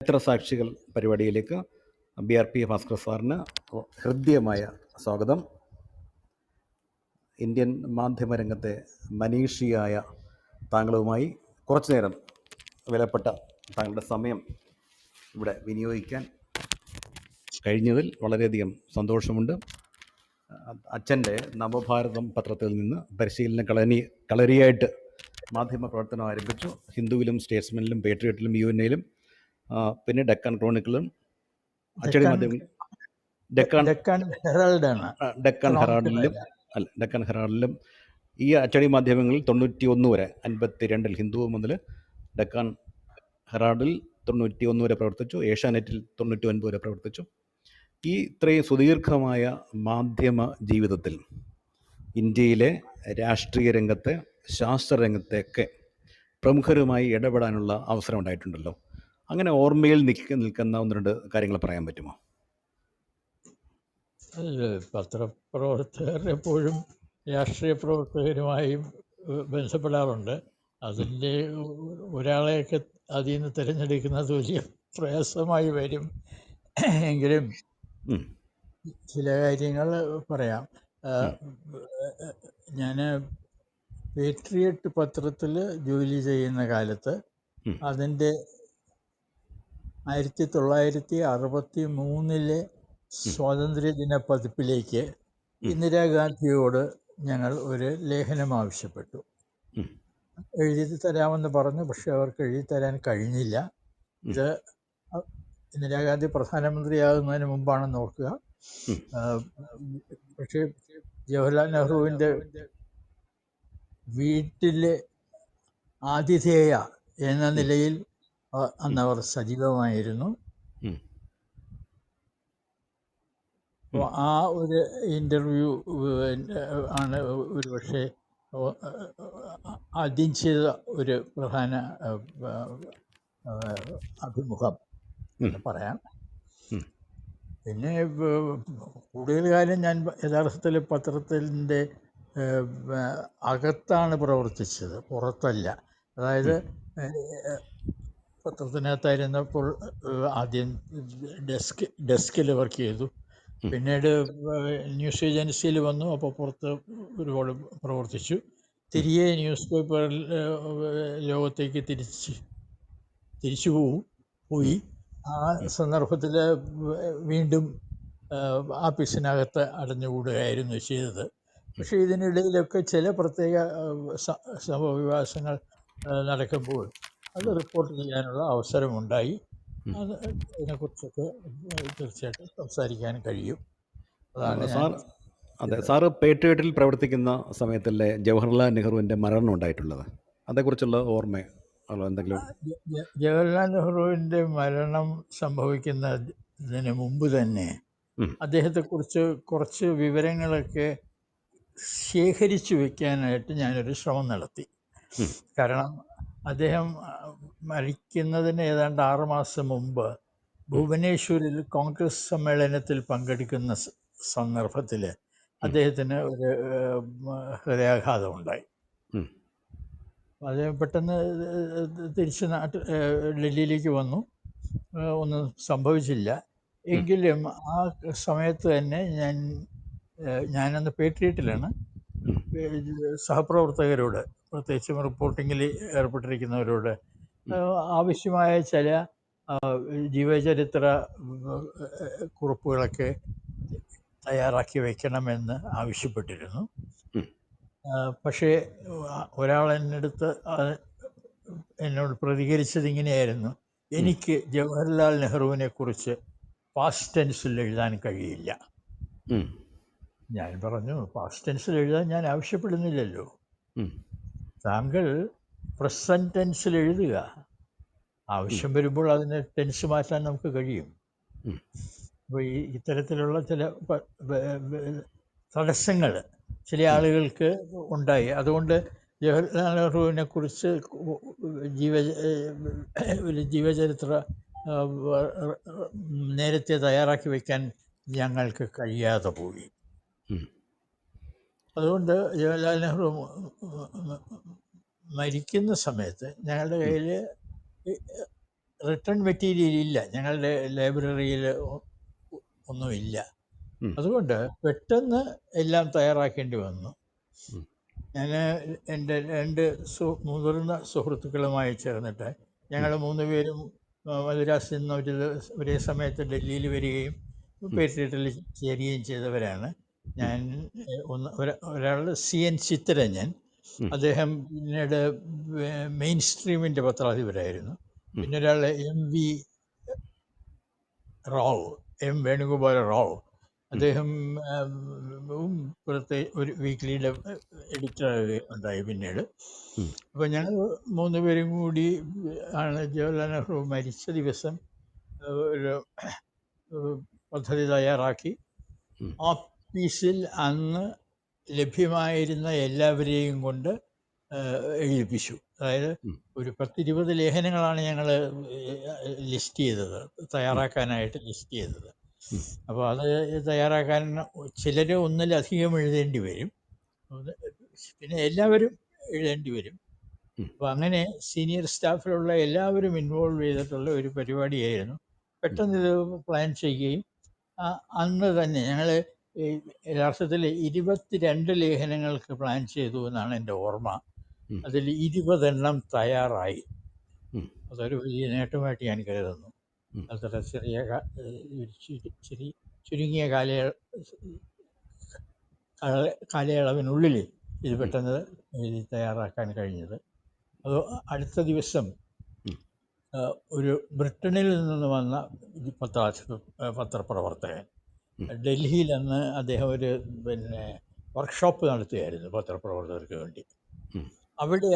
ചരിത്രസാക്ഷികൾ പരിപാടിയിലേക്ക് BRP ഭാസ്കർ സാറിന് ഹൃദ്യമായ സ്വാഗതം. ഇന്ത്യൻ മാധ്യമരംഗത്തെ മനീഷിയായ താങ്കളുമായി കുറച്ചു നേരം വിലപ്പെട്ട താങ്കളുടെ സമയം ഇവിടെ വിനിയോഗിക്കാൻ കഴിഞ്ഞതിൽ വളരെയധികം സന്തോഷമുണ്ട്. അച്ഛൻ്റെ നവഭാരതം പത്രത്തിൽ നിന്ന് പരിശീലന കളരിയായിട്ട് മാധ്യമ പ്രവർത്തനം ആരംഭിച്ചു. ഹിന്ദുവിലും, സ്റ്റേറ്റ്സ്മെനിലും, പേട്രിയറ്റിലും, UNAയിലും, പിന്നെ ഡെക്കാൻ ക്രോണിക്കിളും, അച്ചടി മാധ്യമങ്ങൾ ഡെക്കാൻ ഹെറാൾഡിലും ഈ അച്ചടി മാധ്യമങ്ങളിൽ 91 വരെ, 52 ഹിന്ദു മുതൽ ഡെക്കാൻ ഹെറാൾഡിൽ 91 വരെ പ്രവർത്തിച്ചു. ഏഷ്യാനെറ്റിൽ 99 വരെ പ്രവർത്തിച്ചു. ഈ ഇത്രയും സുദീർഘമായ മാധ്യമ ജീവിതത്തിൽ ഇന്ത്യയിലെ രാഷ്ട്രീയ രംഗത്തെ, ശാസ്ത്രരംഗത്തെയൊക്കെ പ്രമുഖരുമായി ഇടപെടാനുള്ള അവസരം ഉണ്ടായിട്ടുണ്ടല്ലോ. അങ്ങനെ ഓർമ്മയിൽ നിൽക്കുന്ന ഒന്ന് രണ്ട് കാര്യങ്ങൾ പറയാൻ പറ്റുമോ? പത്രപ്രവർത്തകർ എപ്പോഴും രാഷ്ട്രീയ പ്രവർത്തകരുമായി ബന്ധപ്പെടാറുണ്ട്. അതിൻ്റെ ഒരാളെയൊക്കെ അതിൽ നിന്ന് തിരഞ്ഞെടുക്കുന്നത് വലിയ പ്രയാസമായി വരും. എങ്കിലും ചില കാര്യങ്ങൾ പറയാം. ഞാൻ പേട്രിയറ്റ് പത്രത്തിൽ ജോലി ചെയ്യുന്ന കാലത്ത് അതിൻ്റെ 1963 സ്വാതന്ത്ര്യദിന പതിപ്പിലേക്ക് ഇന്ദിരാഗാന്ധിയോട് ഞങ്ങൾ ഒരു ലേഖനം ആവശ്യപ്പെട്ടു. എഴുതി തരാമെന്ന് പറഞ്ഞു, പക്ഷെ അവർക്ക് എഴുതി തരാൻ കഴിഞ്ഞില്ല. ഇത് ഇന്ദിരാഗാന്ധി പ്രധാനമന്ത്രിയാകുന്നതിന് മുമ്പാണെന്ന് ഓർക്കുക. പക്ഷേ ജവഹർലാൽ നെഹ്റുവിൻ്റെ വീട്ടിലെ ആതിഥേയ എന്ന നിലയിൽ അന്നവർ സജീവമായിരുന്നു. അപ്പോൾ ആ ഒരു ഇൻ്റർവ്യൂ ആണ് ഒരുപക്ഷെ ആദ്യം ചെയ്ത ഒരു പ്രധാന അഭിമുഖം എന്ന് പറയാം. പിന്നെ കൂടുതൽ കാലം ഞാൻ യഥാർത്ഥത്തിൽ പത്രത്തിൻ്റെ അകത്താണ് പ്രവർത്തിച്ചത്, പുറത്തല്ല. അതായത് പത്രത്തിനകത്തായിരുന്നപ്പോൾ ആദ്യം ഡെസ്കിൽ വർക്ക് ചെയ്തു. പിന്നീട് ന്യൂസ് ഏജൻസിയിൽ വന്നു. അപ്പോൾ പുറത്ത് ഒരുപാട് പ്രവർത്തിച്ചു. തിരികെ ന്യൂസ് പേപ്പർ ലോകത്തേക്ക് തിരിച്ചു പോയി. ആ സന്ദർഭത്തിൽ വീണ്ടും ആഫീസിനകത്ത് അടഞ്ഞുകൂടുകയായിരുന്നു ചെയ്തത്. പക്ഷേ ഇതിനിടയിലൊക്കെ ചില പ്രത്യേക സംഭവവികാസങ്ങൾ നടക്കുമ്പോൾ അത് റിപ്പോർട്ട് ചെയ്യാനുള്ള അവസരമുണ്ടായി. അതിനെക്കുറിച്ചൊക്കെ തീർച്ചയായിട്ടും സംസാരിക്കാൻ കഴിയും. അതെ, സാറ് പേട്രിയറ്റിൽ പ്രവർത്തിക്കുന്ന സമയത്തല്ലേ ജവഹർലാൽ നെഹ്റുവിൻ്റെ മരണം ഉണ്ടായിട്ടുള്ളത്? അതേക്കുറിച്ചുള്ള ഓർമ്മ എന്തെങ്കിലും? ജവഹർലാൽ നെഹ്റുവിൻ്റെ മരണം സംഭവിക്കുന്നതിന് മുമ്പ് തന്നെ അദ്ദേഹത്തെക്കുറിച്ച് കുറച്ച് വിവരങ്ങളൊക്കെ ശേഖരിച്ചു വയ്ക്കാനായിട്ട് ഞാനൊരു ശ്രമം നടത്തി. കാരണം അദ്ദേഹം മരിക്കുന്നതിന് ഏതാണ്ട് 6 മാസം മുമ്പ് ഭുവനേശ്വരിൽ കോൺഗ്രസ് സമ്മേളനത്തിൽ പങ്കെടുക്കുന്ന സന്ദർഭത്തിൽ അദ്ദേഹത്തിന് ഒരു ഹൃദയാഘാതം ഉണ്ടായി. അദ്ദേഹം പെട്ടെന്ന് തിരിച്ച് ഡൽഹിയിലേക്ക് വന്നു. ഒന്നും സംഭവിച്ചില്ല. എങ്കിലും ആ സമയത്ത് തന്നെ ഞാനന്ന് പേട്രിയറ്റിലാണ്. സഹപ്രവർത്തകരോട്, പ്രത്യേകിച്ചും റിപ്പോർട്ടിങ്ങിൽ ഏർപ്പെട്ടിരിക്കുന്നവരോട് ആവശ്യമായ ചില ജീവചരിത്ര കുറിപ്പുകളൊക്കെ തയ്യാറാക്കി വയ്ക്കണമെന്ന് ആവശ്യപ്പെട്ടിരുന്നു. പക്ഷേ ഒരാൾ എന്നോട് പ്രതികരിച്ചത് ഇങ്ങനെയായിരുന്നു: എനിക്ക് ജവഹർലാൽ നെഹ്റുവിനെ കുറിച്ച് പാസ്റ്റ് ടെൻസിൽ എഴുതാൻ കഴിയില്ല. ഞാൻ പറഞ്ഞു, പാസ്റ്റ് ടെൻസിൽ എഴുതാൻ ഞാൻ ആവശ്യപ്പെടുന്നില്ലല്ലോ, താങ്കൾ പ്രസന്റ് ടെൻസിൽ എഴുതുക. ആവശ്യം വരുമ്പോൾ അതിന് ടെൻസ് മാറ്റാൻ നമുക്ക് കഴിയും. അപ്പോൾ ഇത്തരത്തിലുള്ള ചില തടസ്സങ്ങൾ ചില ആളുകൾക്ക് ഉണ്ടായി. അതുകൊണ്ട് ജവഹർലാൽ നെഹ്റുവിനെ കുറിച്ച് ഒരു ജീവചരിത്ര നേരത്തെ തയ്യാറാക്കി വയ്ക്കാൻ ഞങ്ങൾക്ക് കഴിയാതെ പോയി. അതുകൊണ്ട് ജവഹർലാൽ നെഹ്റു മരിക്കുന്ന സമയത്ത് ഞങ്ങളുടെ കയ്യിൽ റിട്ടേൺ മെറ്റീരിയൽ ഇല്ല, ഞങ്ങളുടെ ലൈബ്രറിയിൽ ഒന്നുമില്ല. ഉം. അതുകൊണ്ട് പെട്ടെന്ന് എല്ലാം തയ്യാറാക്കേണ്ടി വന്നു. ഉം. ഞാൻ എൻ്റെ 2 മുതിർന്ന സുഹൃത്തുക്കളുമായി ചേർന്നിട്ട് ഞങ്ങൾ 3 പേരും മദ്രാസിൽ നിന്ന് ഒരേ സമയത്ത് ഡൽഹിയിൽ വരികയും പേട്രിയറ്റിൽ ചേരുകയും ചെയ്തവരാണ്. ഞാൻ ഒരാൾ CN ചിത്തരഞ്ജൻ, ഉം. അദ്ദേഹം പിന്നീട് മെയിൻ സ്ട്രീമിൻ്റെ പത്രാധിപരായിരുന്നു. പിന്നെ ഒരാൾ MV റാവു, M വേണുഗോപാല റാവു, അദ്ദേഹം പുറത്തെ ഒരു വീക്ക്ലിയുടെ എഡിറ്റർ ഉണ്ടായി പിന്നീട്. അപ്പോൾ ഞങ്ങൾ 3 പേരും കൂടി ആണ് ജവഹർലാൽ നെഹ്റു മരിച്ച ദിവസം ഒരു പദ്ധതി തയ്യാറാക്കി. ഓഫീസിൽ അന്ന് ലഭ്യമായിരുന്ന എല്ലാവരെയും കൊണ്ട് എഴുതിപ്പിച്ചു. അതായത് ഒരു 10-20 ലേഖനങ്ങളാണ് ഞങ്ങൾ ലിസ്റ്റ് ചെയ്തത്, തയ്യാറാക്കാനായിട്ട് ലിസ്റ്റ് ചെയ്തത്. അപ്പോൾ അത് തയ്യാറാക്കാൻ ചിലർ ഒന്നിലധികം എഴുതേണ്ടി വരും, പിന്നെ എല്ലാവരും എഴുതേണ്ടി വരും. അപ്പോൾ അങ്ങനെ സീനിയർ സ്റ്റാഫിലുള്ള എല്ലാവരും ഇൻവോൾവ് ചെയ്തിട്ടുള്ള ഒരു പരിപാടിയായിരുന്നു. പെട്ടെന്ന് ഇത് പ്ലാൻ ചെയ്യുകയും അന്ന് തന്നെ ഞങ്ങൾ യഥാർത്ഥത്തിൽ 22 ലേഖനങ്ങൾക്ക് പ്ലാൻ ചെയ്തു എന്നാണ് എൻ്റെ ഓർമ്മ. അതിൽ 20 എണ്ണം തയ്യാറായി. അതൊരു വലിയ നേട്ടമായിട്ട് ഞാൻ കരുതുന്നു. അത്ര ചുരുങ്ങിയ കാലയളവിനുള്ളിൽ ഇത് പെട്ടെന്ന് തയ്യാറാക്കാൻ കഴിഞ്ഞത്. അത് അടുത്ത ദിവസം ഒരു ബ്രിട്ടനിൽ നിന്ന് വന്ന പത്രപ്രവർത്തകൻ ഡൽഹിയിൽ അന്ന് അദ്ദേഹം ഒരു വർക്ക്ഷോപ്പ് നടത്തുകയായിരുന്നു പത്രപ്രവർത്തകർക്ക് വേണ്ടി. അവിടെ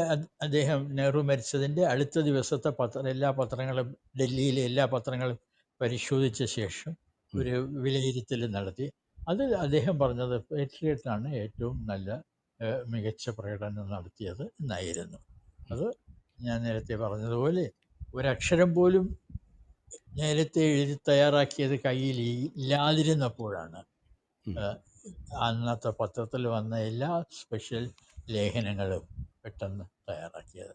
അദ്ദേഹം നെഹ്റു മരിച്ചതിൻ്റെ അടുത്ത ദിവസത്തെ എല്ലാ പത്രങ്ങളും, ഡൽഹിയിലെ എല്ലാ പത്രങ്ങളും പരിശോധിച്ച ശേഷം ഒരു വിലയിരുത്തൽ നടത്തി. അതിൽ അദ്ദേഹം പറഞ്ഞത് പേട്രിയറ്റാണ് ഏറ്റവും നല്ല മികച്ച പ്രകടനം നടത്തിയത് എന്നായിരുന്നു. അത് ഞാൻ നേരത്തെ പറഞ്ഞതുപോലെ ഒരക്ഷരം പോലും നേരത്തെ എഴുതി തയ്യാറാക്കിയത് കയ്യിൽ ഇല്ലാതിരുന്നപ്പോഴാണ് അന്നത്തെ പത്രത്തിൽ വന്ന എല്ലാ സ്പെഷ്യൽ ലേഖനങ്ങളും പെട്ടെന്ന് തയ്യാറാക്കിയത്.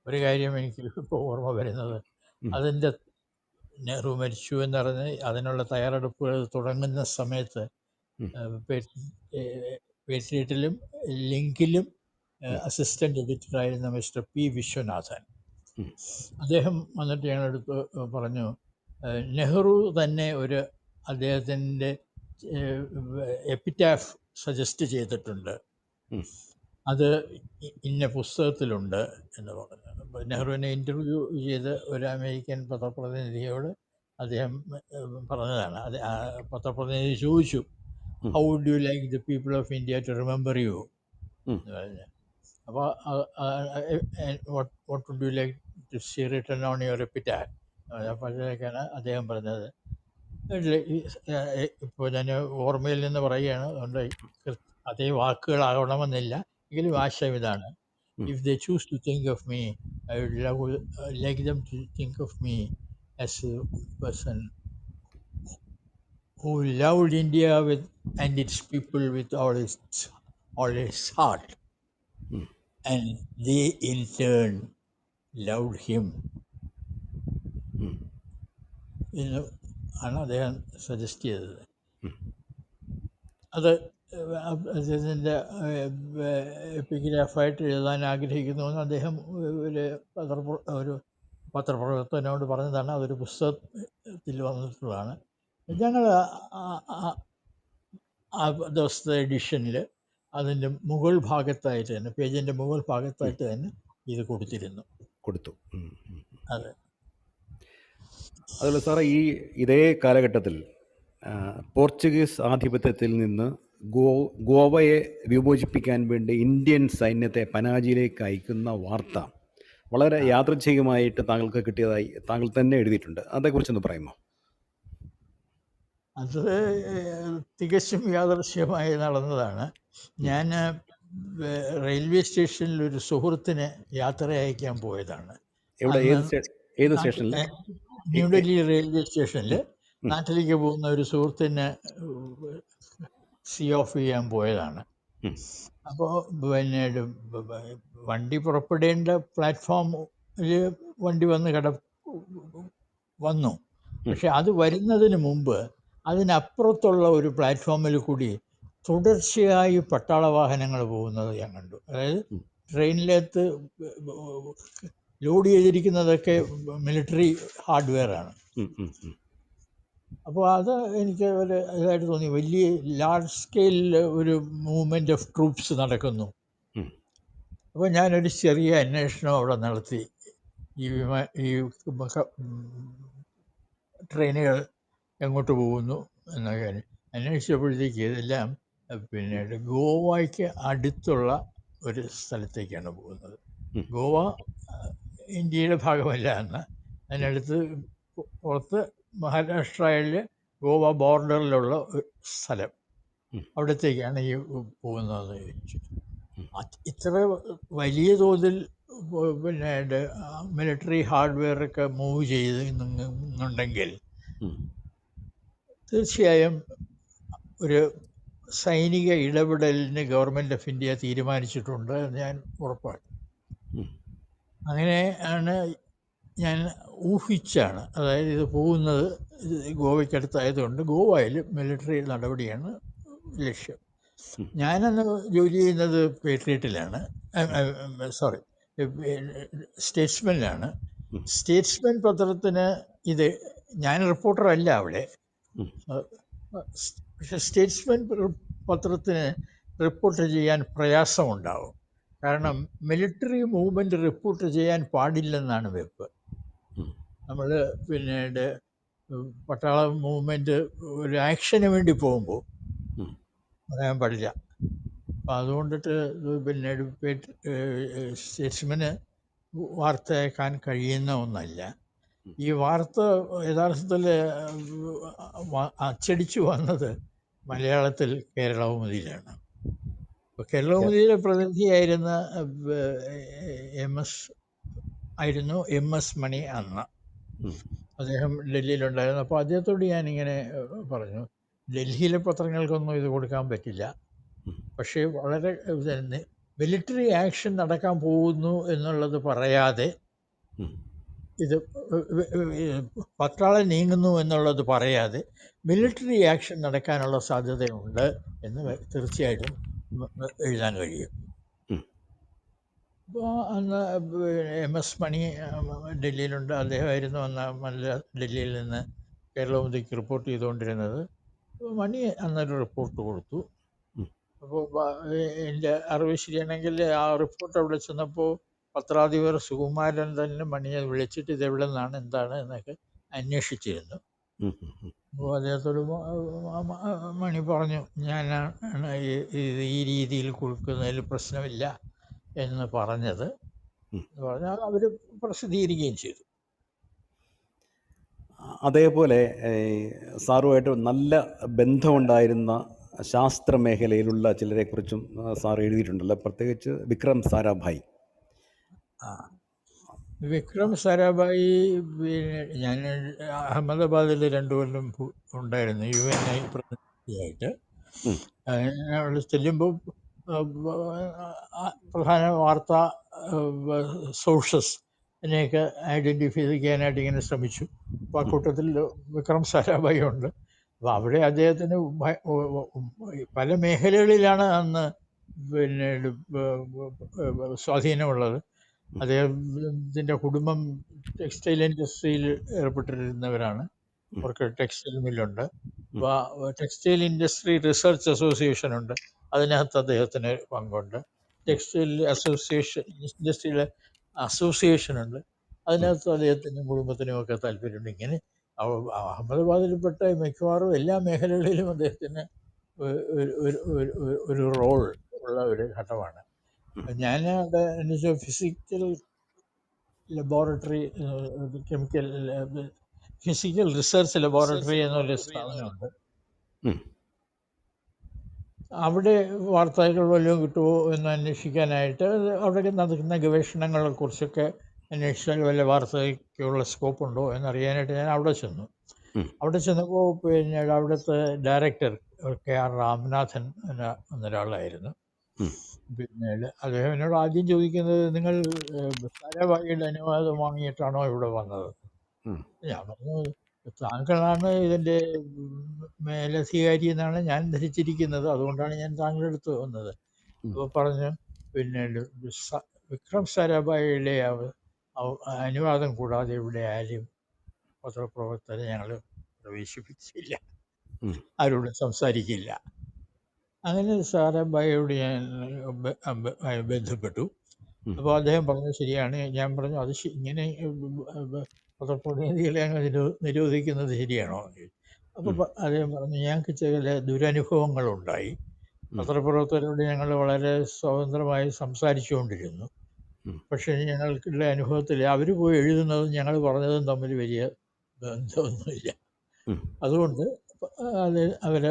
ഒരു കാര്യം എനിക്ക് ഇപ്പോൾ ഓർമ്മ വരുന്നത്, അതിൻ്റെ നെഹ്റു മരിച്ചു എന്ന് പറഞ്ഞ് അതിനുള്ള തയ്യാറെടുപ്പുകൾ തുടങ്ങുന്ന സമയത്ത് പേട്രിയറ്റിലും ലിങ്കിലും അസിസ്റ്റൻ്റ് എഡിറ്ററായിരുന്ന മിസ്റ്റർ P. വിശ്വനാഥൻ, അദ്ദേഹം വന്നിട്ട് ഞങ്ങളടുത്ത് പറഞ്ഞു, നെഹ്റു തന്നെ അദ്ദേഹത്തിൻ്റെ എപ്പിറ്റാഫ് സജസ്റ്റ് ചെയ്തിട്ടുണ്ട്, അത് ഇന്ന പുസ്തകത്തിലുണ്ട് എന്ന് പറഞ്ഞു. നെഹ്റുവിനെ ഇൻ്റർവ്യൂ ചെയ്ത് ഒരു അമേരിക്കൻ പത്രപ്രതിനിധിയോട് അദ്ദേഹം പറഞ്ഞതാണ്. അത് പത്രപ്രതിനിധി ചോദിച്ചു, how would you like the people of India to remember you എന്ന് പറഞ്ഞു. അപ്പോൾ what would you like to see written on your epitaph? അപ്പോഴേക്കാണ് അദ്ദേഹം പറഞ്ഞത്, ഇപ്പോൾ ഞാൻ ഓർമ്മയിൽ നിന്ന് പറയുകയാണ്, അതുകൊണ്ട് അതേ വാക്കുകളാകണമെന്നില്ല, എങ്കിലും ആശയം ഇതാണ്: if they choose to think of me, I would like them to think of me as a person who loved India and its people with all his heart, and they in turn loved him. ആണ് അദ്ദേഹം suggest ചെയ്തത്. അത് അദ്ദേഹത്തിൻ്റെ എപ്പിഗ്രാഫായിട്ട് എഴുതാൻ ആഗ്രഹിക്കുന്നുവെന്ന് അദ്ദേഹം ഒരു പത്രപ്രവർത്തകനോട് പറഞ്ഞതാണ്. അതൊരു പുസ്തകത്തിൽ വന്നിട്ടുള്ളതാണ്. ഞങ്ങൾ ആ ദിവസത്തെ എഡിഷനിൽ അതിൻ്റെ മുകൾ ഭാഗത്തായിട്ട് തന്നെ, പേജിൻ്റെ മുകൾ ഭാഗത്തായിട്ട് തന്നെ ഇത് കൊടുത്തു. അതെ. അതുപോലെ സാറേ, ഇതേ കാലഘട്ടത്തിൽ പോർച്ചുഗീസ് ആധിപത്യത്തിൽ നിന്ന് ഗോവയെ വിമോചിപ്പിക്കാൻ വേണ്ടി ഇന്ത്യൻ സൈന്യത്തെ പനാജിയിലേക്ക് അയക്കുന്ന വാർത്ത വളരെ യാദൃച്ഛികമായിട്ട് താങ്കൾക്ക് കിട്ടിയതായി താങ്കൾ തന്നെ എഴുതിയിട്ടുണ്ട്. അതേക്കുറിച്ചൊന്ന് പറയുമോ? അത് തികച്ചും യാദൃശ്യമായി നടന്നതാണ്. ഞാൻ റെയിൽവേ സ്റ്റേഷനിൽ ഒരു സുഹൃത്തിനെ യാത്ര അയക്കാൻ പോയതാണ്. ഏത് സ്റ്റേഷനിൽ? ന്യൂഡൽഹി റെയിൽവേ സ്റ്റേഷനിൽ നാട്ടിലേക്ക് പോകുന്ന ഒരു സുഹൃത്തിനെ ഓഫ് ചെയ്യാൻ പോയതാണ്. അപ്പോൾ വണ്ടി പുറപ്പെടേണ്ട പ്ലാറ്റ്ഫോമിൽ വണ്ടി വന്ന് വന്നു. പക്ഷെ അത് വരുന്നതിന് മുമ്പ് അതിനപ്പുറത്തുള്ള ഒരു പ്ലാറ്റ്ഫോമിൽ കൂടി തുടർച്ചയായി പട്ടാള വാഹനങ്ങൾ പോകുന്നത് ഞാൻ കണ്ടു. അതായത് ട്രെയിനിനകത്ത് ലോഡ് ചെയ്തിരിക്കുന്നതൊക്കെ മിലിറ്ററി ഹാർഡ്വെയറാണ്. അപ്പോൾ അത് എനിക്ക് ഒരു ഇതായിട്ട് തോന്നി. വലിയ ലാർജ് സ്കെയിലിൽ ഒരു മൂവ്മെൻറ്റ് ഓഫ് ട്രൂപ്സ് നടക്കുന്നു. അപ്പോൾ ഞാനൊരു ചെറിയ അന്വേഷണം അവിടെ നടത്തി. ഈ ട്രെയിനുകൾ എങ്ങോട്ട് പോകുന്നു എന്ന കാര്യം അന്വേഷിച്ചപ്പോഴത്തേക്ക് ഇതെല്ലാം പിന്നീട് ഗോവയ്ക്ക് അടുത്തുള്ള ഒരു സ്ഥലത്തേക്കാണ് പോകുന്നത്. ഗോവ ഇന്ത്യയുടെ ഭാഗമല്ല എന്ന്. അതിനടുത്ത് പുറത്ത് മഹാരാഷ്ട്രയിൽ ഗോവ ബോർഡറിലുള്ള ഒരു സ്ഥലം, അവിടത്തേക്കാണ് ഈ പോകുന്നത്. ഇത്ര വലിയ തോതിൽ പിന്നീട് മിലിറ്ററി ഹാർഡ്വെയറൊക്കെ മൂവ് ചെയ്യുന്നുണ്ടെങ്കിൽ തീർച്ചയായും ഒരു സൈനിക ഇടപെടലിന് ഗവൺമെൻറ് ഓഫ് ഇന്ത്യ തീരുമാനിച്ചിട്ടുണ്ട് എന്ന് ഞാൻ ഉറപ്പാണ്. അങ്ങനെ ആണ് ഞാൻ ഊഹിച്ചാണ്. അതായത് ഇത് പോകുന്നത് ഗോവയ്ക്കടുത്തായതുകൊണ്ട് ഗോവയിൽ മിലിറ്ററി നടപടിയാണ് ലക്ഷ്യം. ഞാനന്ന് ജോലി ചെയ്യുന്നത് പേട്രിയറ്റിലാണ്, സോറി സ്റ്റേറ്റ്സ്മെനിലാണ്. സ്റ്റേറ്റ്സ്മെൻ പത്രത്തിന് ഇത്, ഞാൻ റിപ്പോർട്ടറല്ല അവിടെ, പക്ഷെ സ്റ്റേറ്റ്സ്മെൻ പത്രത്തിന് റിപ്പോർട്ട് ചെയ്യാൻ പ്രയാസമുണ്ടാവും. കാരണം മിലിറ്ററി മൂവ്മെൻറ്റ് റിപ്പോർട്ട് ചെയ്യാൻ പാടില്ലെന്നാണ് വെപ്പ്. നമ്മൾ പിന്നീട് പട്ടാള മൂവ്മെൻറ്റ് ഒരു ആക്ഷന് വേണ്ടി പോകുമ്പോൾ പറയാൻ പാടില്ല. അപ്പം അതുകൊണ്ടിട്ട് പിന്നീട് സ്റ്റേറ്റ്സ്മെന് വാർത്ത അയക്കാൻ കഴിയുന്ന ഒന്നല്ല. ഈ വാർത്ത യഥാർത്ഥത്തിൽ അച്ചടിച്ചു വന്നത് മലയാളത്തിൽ കേരളകൗമുദിയിലാണ്. അപ്പോൾ കേരളകൗമുദിയിലെ പ്രതിനിധിയായിരുന്ന എം എസ് മണി അന്ന്. അദ്ദേഹം ഡൽഹിയിലുണ്ടായിരുന്നു. അപ്പോൾ അദ്ദേഹത്തോട് ഞാനിങ്ങനെ പറഞ്ഞു, ഡൽഹിയിലെ പത്രങ്ങൾക്കൊന്നും ഇത് കൊടുക്കാൻ പറ്റില്ല, പക്ഷേ വളരെ മിലിറ്ററി ആക്ഷൻ നടക്കാൻ പോകുന്നു എന്നുള്ളത് പറയാതെ, ഇത് പട്ടാളം നീങ്ങുന്നു എന്നുള്ളത് പറയാതെ മിലിറ്ററി ആക്ഷൻ നടക്കാനുള്ള സാധ്യതയുണ്ട് എന്ന് തീർച്ചയായിട്ടും എഴുതാൻ കഴിയും. അപ്പോൾ അന്ന് എം എസ് മണി ഡൽഹിയിലുണ്ട്. അദ്ദേഹമായിരുന്നു അന്ന് ഡൽഹിയിൽ നിന്ന് കേരളകൗമുദിക്ക് റിപ്പോർട്ട് ചെയ്തുകൊണ്ടിരുന്നത്. മണി അന്നൊരു റിപ്പോർട്ട് കൊടുത്തു. അപ്പോൾ എൻ്റെ അറിവ് ശരിയാണെങ്കിൽ ആ റിപ്പോർട്ട് അവിടെ ചെന്നപ്പോൾ പത്രാധിപർ സുകുമാരൻ തന്നെ മണിയെ വിളിച്ചിട്ട് ഇതെവിടെ നിന്നാണ് എന്താണ് എന്നൊക്കെ അന്വേഷിച്ചിരുന്നു. അപ്പോൾ അദ്ദേഹത്തോട് മണി പറഞ്ഞു, ഞാനാണ് ഈ രീതിയിൽ കൊടുക്കുന്നതിൽ പ്രശ്നമില്ല എന്ന് പറഞ്ഞത്. പറഞ്ഞാൽ അവർ പ്രസിദ്ധീകരിക്കുകയും ചെയ്തു. അതേപോലെ സാറുമായിട്ട് നല്ല ബന്ധമുണ്ടായിരുന്ന ശാസ്ത്ര മേഖലയിലുള്ള ചിലരെക്കുറിച്ചും സാർ എഴുതിയിട്ടുണ്ടല്ലോ, പ്രത്യേകിച്ച് വിക്രം സാരാഭായി. വിക്രം സാരാഭായി പിന്നെ ഞാൻ അഹമ്മദാബാദിൽ 2 കൊല്ലം ഉണ്ടായിരുന്നു UNI പ്രതിനിധിയായിട്ട്. അവിടെ ചെല്ലുമ്പോൾ പ്രധാന വാർത്താ സോഴ്സസ് അതിനെയൊക്കെ ഐഡൻറ്റിഫൈ ചെയ്യാനായിട്ട് ഇങ്ങനെ ശ്രമിച്ചു. അപ്പോൾ ആ കൂട്ടത്തിൽ വിക്രം സാരാഭായി ഉണ്ട്. അപ്പോൾ അവിടെ അദ്ദേഹത്തിന് പല മേഖലകളിലാണ് അന്ന് പിന്നീട് സ്വാധീനമുള്ളത്. അദ്ദേഹത്തിൻ്റെ കുടുംബം ടെക്സ്റ്റൈൽ ഇൻഡസ്ട്രിയിൽ ഏർപ്പെട്ടിരുന്നവരാണ്. അവർക്ക് ടെക്സ്റ്റൈൽ മില്ലുണ്ട്. അപ്പോൾ ടെക്സ്റ്റൈൽ ഇൻഡസ്ട്രി റിസർച്ച് അസോസിയേഷൻ ഉണ്ട്, അതിനകത്ത് അദ്ദേഹത്തിന് പങ്കുണ്ട്. ടെക്സ്റ്റൈൽ അസോസിയേഷൻ ഇൻഡസ്ട്രിയിലെ അസോസിയേഷൻ ഉണ്ട്, അതിനകത്ത് അദ്ദേഹത്തിനും കുടുംബത്തിനും ഒക്കെ താല്പര്യമുണ്ട്. ഇങ്ങനെ അഹമ്മദാബാദിൽപ്പെട്ട മിക്കവാറും എല്ലാ മേഖലകളിലും അദ്ദേഹത്തിന് ഒരു റോൾ ഉള്ള ഒരു ഘട്ടമാണ്. ഞാൻ അവിടെ physical laboratory, physical research laboratory എന്നൊരു സ്ഥാപനമുണ്ട്. അവിടെ വാർത്തകൾ വല്ലതും കിട്ടുമോ എന്ന് അന്വേഷിക്കാനായിട്ട് അവിടെ നടക്കുന്ന ഗവേഷണങ്ങളെക്കുറിച്ചൊക്കെ അന്വേഷിച്ചാൽ വല്ല വാർത്തയ്ക്കുള്ള സ്കോപ്പുണ്ടോ എന്നറിയാനായിട്ട് ഞാൻ അവിടെ ചെന്നു. അവിടെ ചെന്നപ്പോൾ പിന്നീട് അവിടുത്തെ ഡയറക്ടർ KR രാമനാഥൻ എന്നൊരാളായിരുന്നു. പിന്നീട് അദ്ദേഹം എന്നോട് ആദ്യം ചോദിക്കുന്നത്, നിങ്ങൾ സാരാഭായിയുടെ അനുവാദം വാങ്ങിയിട്ടാണോ ഇവിടെ വന്നത്? ഉം. ഞാൻ പറഞ്ഞു, താങ്കളാണ് ഇതിൻ്റെ മേലധികാരി എന്നാണ് ഞാൻ ധരിച്ചിരിക്കുന്നത്, അതുകൊണ്ടാണ് ഞാൻ താങ്കളുടെ അടുത്ത് വന്നത്. ഉം. അപ്പോൾ പറഞ്ഞു, പിന്നെ വിക്രം സാരാഭായിയുടെ അനുവാദം കൂടാതെ ഇവിടെ ആരും പത്രപ്രവർത്തകരെ ഞങ്ങൾ പ്രവേശിപ്പിച്ചില്ല, ഉം. ആരോടും സംസാരിക്കില്ല. അങ്ങനെ സാരാഭായിയോട് ഞാൻ ബന്ധപ്പെട്ടു. ഉം. അപ്പോൾ അദ്ദേഹം പറഞ്ഞു ശരിയാണ്. ഞാൻ പറഞ്ഞു, അത് ഇങ്ങനെ പത്രപ്രതിനിധികളെ അങ്ങ് നിരോധിക്കുന്നത് ശരിയാണോ? അപ്പോൾ അദ്ദേഹം പറഞ്ഞു, ഞങ്ങൾക്ക് ചില ദുരനുഭവങ്ങളുണ്ടായി. ഉം. പത്രപ്രവർത്തകരോട് ഞങ്ങൾ വളരെ സ്വതന്ത്രമായി സംസാരിച്ചുകൊണ്ടിരുന്നു. ഉം. പക്ഷേ ഞങ്ങൾക്കുള്ള അനുഭവത്തിൽ അവർ പോയി എഴുതുന്നതും ഞങ്ങൾ പറഞ്ഞതും തമ്മിൽ വലിയ ബന്ധമൊന്നുമില്ല. ഉം. അതുകൊണ്ട് അത് അവരെ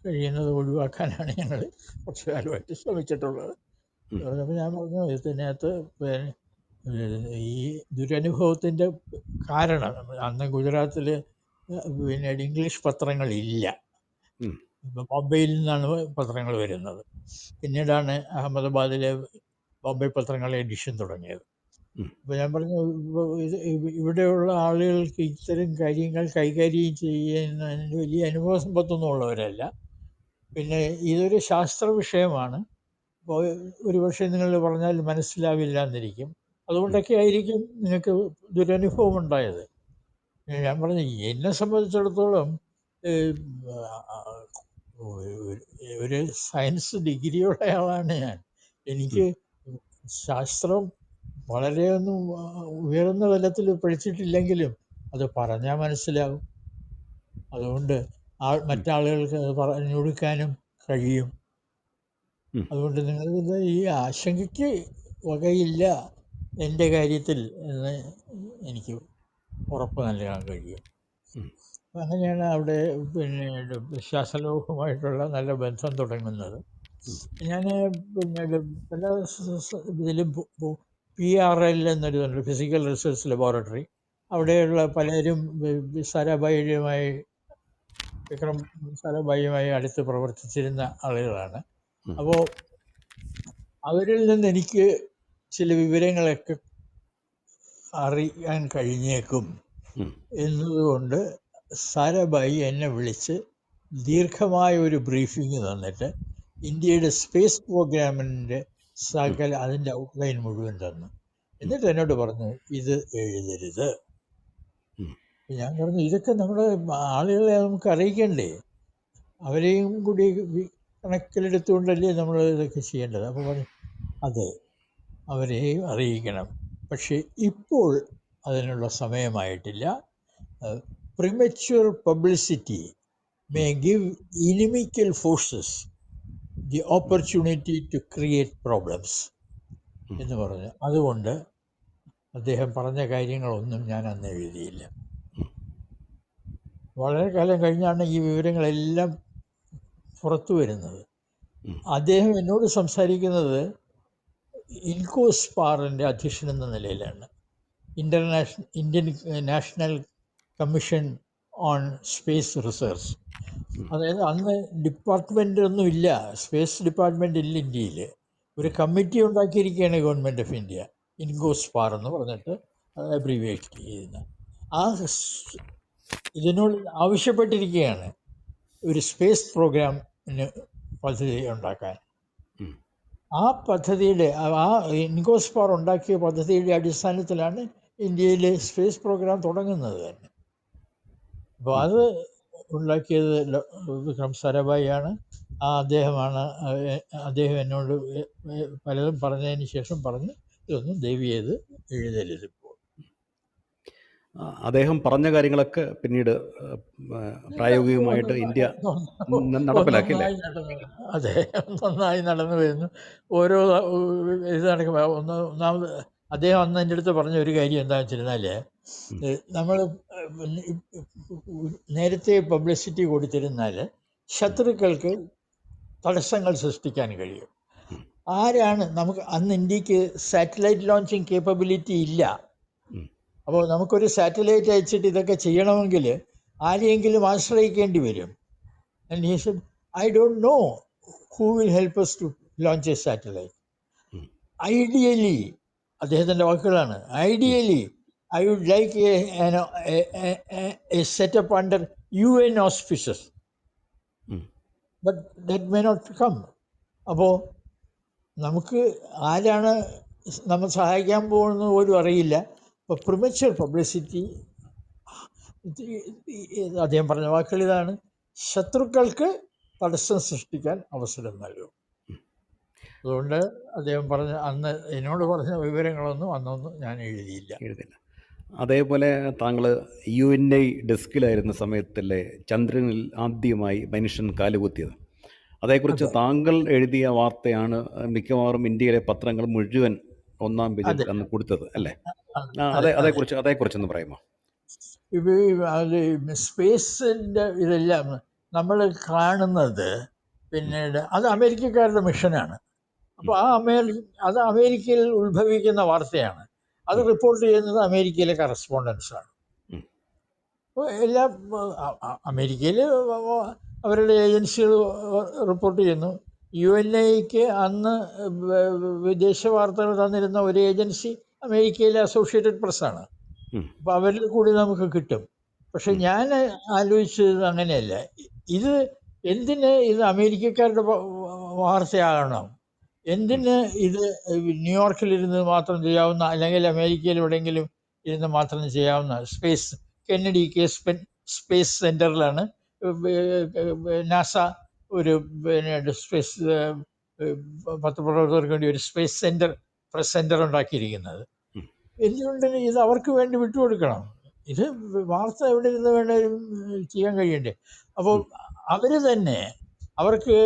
കഴിയുന്നത് ഒഴിവാക്കാനാണ് ഞങ്ങൾ കുറച്ചു കാലമായിട്ട് ശ്രമിച്ചിട്ടുള്ളത്. ഉം. അപ്പോൾ ഞാൻ പറഞ്ഞു, ഇതിനകത്ത് ഈ ദുരനുഭവത്തിൻ്റെ കാരണം, അന്ന് ഗുജറാത്തിൽ പിന്നെ ഇംഗ്ലീഷ് പത്രങ്ങളില്ല. ഉം. ബോംബെയിൽ നിന്നാണ് പത്രങ്ങൾ വരുന്നത്. പിന്നീടാണ് അഹമ്മദാബാദിലെ ബോംബെ പത്രങ്ങളെ എഡിഷൻ തുടങ്ങിയത്. ഉം. അപ്പോൾ ഞാൻ പറഞ്ഞു, ഇവിടെയുള്ള ആളുകൾക്ക് ഇത്തരം കാര്യങ്ങൾ കൈകാര്യം ചെയ്യുന്നതിന് വലിയ അനുഭവ സമ്പത്തൊന്നും ഉള്ളവരല്ല. പിന്നെ ഇതൊരു ശാസ്ത്ര വിഷയമാണ്. അപ്പോൾ ഒരുപക്ഷെ നിങ്ങൾ പറഞ്ഞാൽ മനസ്സിലാവില്ല എന്നിരിക്കും. അതുകൊണ്ടൊക്കെ ആയിരിക്കും നിങ്ങൾക്ക് ദുരനുഭവം ഉണ്ടായത്. ഞാൻ പറഞ്ഞു, എന്നെ സംബന്ധിച്ചിടത്തോളം ഒരു സയൻസ് ഡിഗ്രിയുള്ള ആളാണ് ഞാൻ. എനിക്ക് ശാസ്ത്രം വളരെയൊന്നും ഉയർന്ന തലത്തിൽ പഠിച്ചിട്ടില്ലെങ്കിലും അത് പറഞ്ഞാൽ മനസ്സിലാകും. അതുകൊണ്ട് മറ്റാളുകൾക്ക് അത് പറഞ്ഞു കൊടുക്കാനും കഴിയും. അതുകൊണ്ട് നിങ്ങളിത് ഈ ആശങ്കയ്ക്ക് വകയില്ല എൻ്റെ കാര്യത്തിൽ എന്ന് എനിക്ക് ഉറപ്പ് നൽകാൻ കഴിയും. അങ്ങനെയാണ് അവിടെ പിന്നെ ശാസ്ത്രലോകവുമായിട്ടുള്ള നല്ല ബന്ധം തുടങ്ങുന്നത്. ഞാൻ പിന്നെ പല ഇതിലും PRL എന്നൊരിതുണ്ട്, ഫിസിക്കൽ റിസർച്ച് ലബോറട്ടറി. അവിടെയുള്ള പലരും സാരാഭായിയുമായി വിക്രം സാരാഭായിയുമായി അടുത്ത് പ്രവർത്തിച്ചിരുന്ന ആളുകളാണ്. അപ്പോൾ അവരിൽ നിന്ന് എനിക്ക് ചില വിവരങ്ങളൊക്കെ അറിയാൻ കഴിഞ്ഞേക്കും എന്നതുകൊണ്ട് സാരാഭായി എന്നെ വിളിച്ച് ദീർഘമായ ഒരു ബ്രീഫിംഗ് തന്നിട്ട് ഇന്ത്യയുടെ സ്പേസ് പ്രോഗ്രാമിൻ്റെ അതിൻ്റെ ഔട്ട്ലൈൻ മുഴുവൻ തന്നു. എന്നിട്ട് എന്നോട് പറഞ്ഞു, ഇത് എഴുതരുത്. ഞാൻ പറഞ്ഞു, ഇതൊക്കെ നമ്മുടെ ആളുകളെ നമുക്ക് അറിയിക്കണ്ടേ, അവരെയും കൂടി കണക്കിലെടുത്തുകൊണ്ടല്ലേ നമ്മൾ ഇതൊക്കെ ചെയ്യേണ്ടത്. അപ്പോൾ പറഞ്ഞു, അതെ, അവരെയും അറിയിക്കണം, പക്ഷേ ഇപ്പോൾ അതിനുള്ള സമയമായിട്ടില്ല. Premature publicity may give inimical forces the opportunity to create problems എന്ന് പറഞ്ഞു. അതുകൊണ്ട് അദ്ദേഹം പറഞ്ഞ കാര്യങ്ങളൊന്നും ഞാൻ അന്ന് എഴുതിയില്ല. വളരെ കാലം കഴിഞ്ഞാണ് ഈ വിവരങ്ങളെല്ലാം പുറത്തു വരുന്നത്. അദ്ദേഹം എന്നോട് സംസാരിക്കുന്നത് ഇൻകോസ്പാറിൻ്റെ അധ്യക്ഷൻ എന്ന നിലയിലാണ്. Indian national commission on space research. അതായത് അന്ന് ഡിപ്പാർട്ട്മെൻ്റ് ഒന്നുമില്ല, സ്പേസ് ഡിപ്പാർട്ട്മെൻ്റ് ഇല്ല ഇന്ത്യയിൽ. ഒരു കമ്മിറ്റി ഉണ്ടാക്കിയിരിക്കുകയാണ് ഗവൺമെൻറ് ഓഫ് ഇന്ത്യ, ഇൻകോസ്പാർ എന്ന് പറഞ്ഞിട്ട് അബ്രീവിയേറ്റ് ചെയ്യുന്ന. ആ ഇതിനോട് ആവശ്യപ്പെട്ടിരിക്കുകയാണ് ഒരു സ്പേസ് പ്രോഗ്രാമിന് പദ്ധതി ഉണ്ടാക്കാൻ. ആ പദ്ധതിയുടെ ഇൻകോസ്പാർ ഉണ്ടാക്കിയ പദ്ധതിയുടെ അടിസ്ഥാനത്തിലാണ് ഇന്ത്യയിലെ സ്പേസ് പ്രോഗ്രാം തുടങ്ങുന്നത് തന്നെ. അപ്പോൾ അത് ഉണ്ടാക്കിയത് വിക്രം സാരാഭായിയാണ്. അദ്ദേഹം എന്നോട് പലതും പറഞ്ഞതിന് ശേഷം പറഞ്ഞ്, ഇതൊന്നും ദയവ് ചെയ്ത് എഴുതരുത്. അദ്ദേഹം പറഞ്ഞ കാര്യങ്ങളൊക്കെ പിന്നീട് പ്രായോഗികമായിട്ട് ഇന്ത്യ നടപ്പിലാക്കില്ലേ? അതെ, നന്നായി നടന്നു വരുന്നു. ഓരോ ഇത് നടക്കുമ്പോൾ ഒന്നാമത് അദ്ദേഹം അന്ന് എൻ്റെ അടുത്ത് പറഞ്ഞ ഒരു കാര്യം എന്താണെന്ന് വെച്ചിരുന്നാൽ, നമ്മൾ നേരത്തെ പബ്ലിസിറ്റി കൊടുത്തിരുന്നാൽ ശത്രുക്കൾക്ക് തടസ്സങ്ങൾ സൃഷ്ടിക്കാൻ കഴിയും. ആരാണ് നമുക്ക് അന്ന് ഇന്ത്യക്ക് സാറ്റലൈറ്റ് ലോഞ്ചിങ് കേപ്പബിലിറ്റി ഇല്ല. അപ്പോൾ നമുക്കൊരു സാറ്റലൈറ്റ് അയച്ചിട്ട് ഇതൊക്കെ ചെയ്യണമെങ്കിൽ ആരെയെങ്കിലും ആശ്രയിക്കേണ്ടി വരും. And he said, I don't know who will help us to launch a satellite. Ideally, അദ്ദേഹത്തിൻ്റെ വാക്കുകളാണ്, ideally I would like a setup under UN auspices, but that may not come. അപ്പോൾ നമുക്ക് ആരാണ് നമ്മൾ സഹായിക്കാൻ പോകുന്നത് പോലും അറിയില്ല. അപ്പോൾ പ്രിമച്വർ പബ്ലിസിറ്റി, അദ്ദേഹം പറഞ്ഞ വാക്കുകൾ ഇതാണ്: ശത്രുക്കൾക്ക് തടസ്സം സൃഷ്ടിക്കാൻ അവസരം നൽകും. അതുകൊണ്ട് അദ്ദേഹം പറഞ്ഞ അന്ന് എന്നോട് പറഞ്ഞ വിവരങ്ങളൊന്നും അന്നൊന്നും ഞാൻ എഴുതിയില്ല. അതേപോലെ താങ്കൾ UNI ഡെസ്കിലായിരുന്ന സമയത്തല്ലേ ചന്ദ്രനിൽ ആദ്യമായി മനുഷ്യൻ കാലുകുത്തിയത്? അതേക്കുറിച്ച് താങ്കൾ എഴുതിയ വാർത്തയാണ് മിക്കവാറും ഇന്ത്യയിലെ പത്രങ്ങൾ മുഴുവൻ ഒന്നാം പേജിൽ അന്ന് കൊടുത്തത് അല്ലേ? അതേക്കുറിച്ചൊന്ന് പറയുമോ? അത് സ്പേസിൻ്റെ ഇതെല്ലാം നമ്മൾ കാണുന്നത് പിന്നീട് അത് അമേരിക്കക്കാരുടെ മിഷനാണ്. അപ്പോൾ അത് അമേരിക്കയിൽ ഉത്ഭവിക്കുന്ന വാർത്തയാണ്. അത് റിപ്പോർട്ട് ചെയ്യുന്നത് അമേരിക്കയിലെ കറസ്പോണ്ടൻസാണ്. അപ്പോൾ എല്ലാം അമേരിക്കയിൽ അവരുടെ ഏജൻസികൾ റിപ്പോർട്ട് ചെയ്യുന്നു. UNIക്ക് അന്ന് വിദേശ വാർത്തകൾ തന്നിരുന്ന ഒരു ഏജൻസി അമേരിക്കയിലെ അസോസിയേറ്റഡ് പ്രസ്സാണ്. അപ്പോൾ അവരിൽ കൂടി നമുക്ക് കിട്ടും. പക്ഷെ ഞാൻ ആലോചിച്ചത് അങ്ങനെയല്ല. എന്തിന് ഇത് അമേരിക്കക്കാരുടെ വാർത്തയാകണം? എന്തിന് ഇത് ന്യൂയോർക്കിലിരുന്ന് മാത്രം ചെയ്യാവുന്ന, അല്ലെങ്കിൽ അമേരിക്കയിൽ എവിടെയെങ്കിലും ഇരുന്ന് മാത്രം ചെയ്യാവുന്ന കെന്നഡി സ്പേസ് സെൻറ്ററിലാണ് നാസ ഒരു സ്പേസ് പത്രപ്രവർത്തകർക്ക് വേണ്ടി ഒരു പ്രസ് സെൻറ്റർ ഉണ്ടാക്കിയിരിക്കുന്നത്. എന്തുകൊണ്ട് ഇത് അവർക്ക് വേണ്ടി വിട്ടുകൊടുക്കണം? ഇത് വാർത്ത എവിടെ ഇരുന്ന് വേണേലും ചെയ്യാൻ കഴിയണ്ടേ? അപ്പോൾ അവർ തന്നെ അവർക്ക്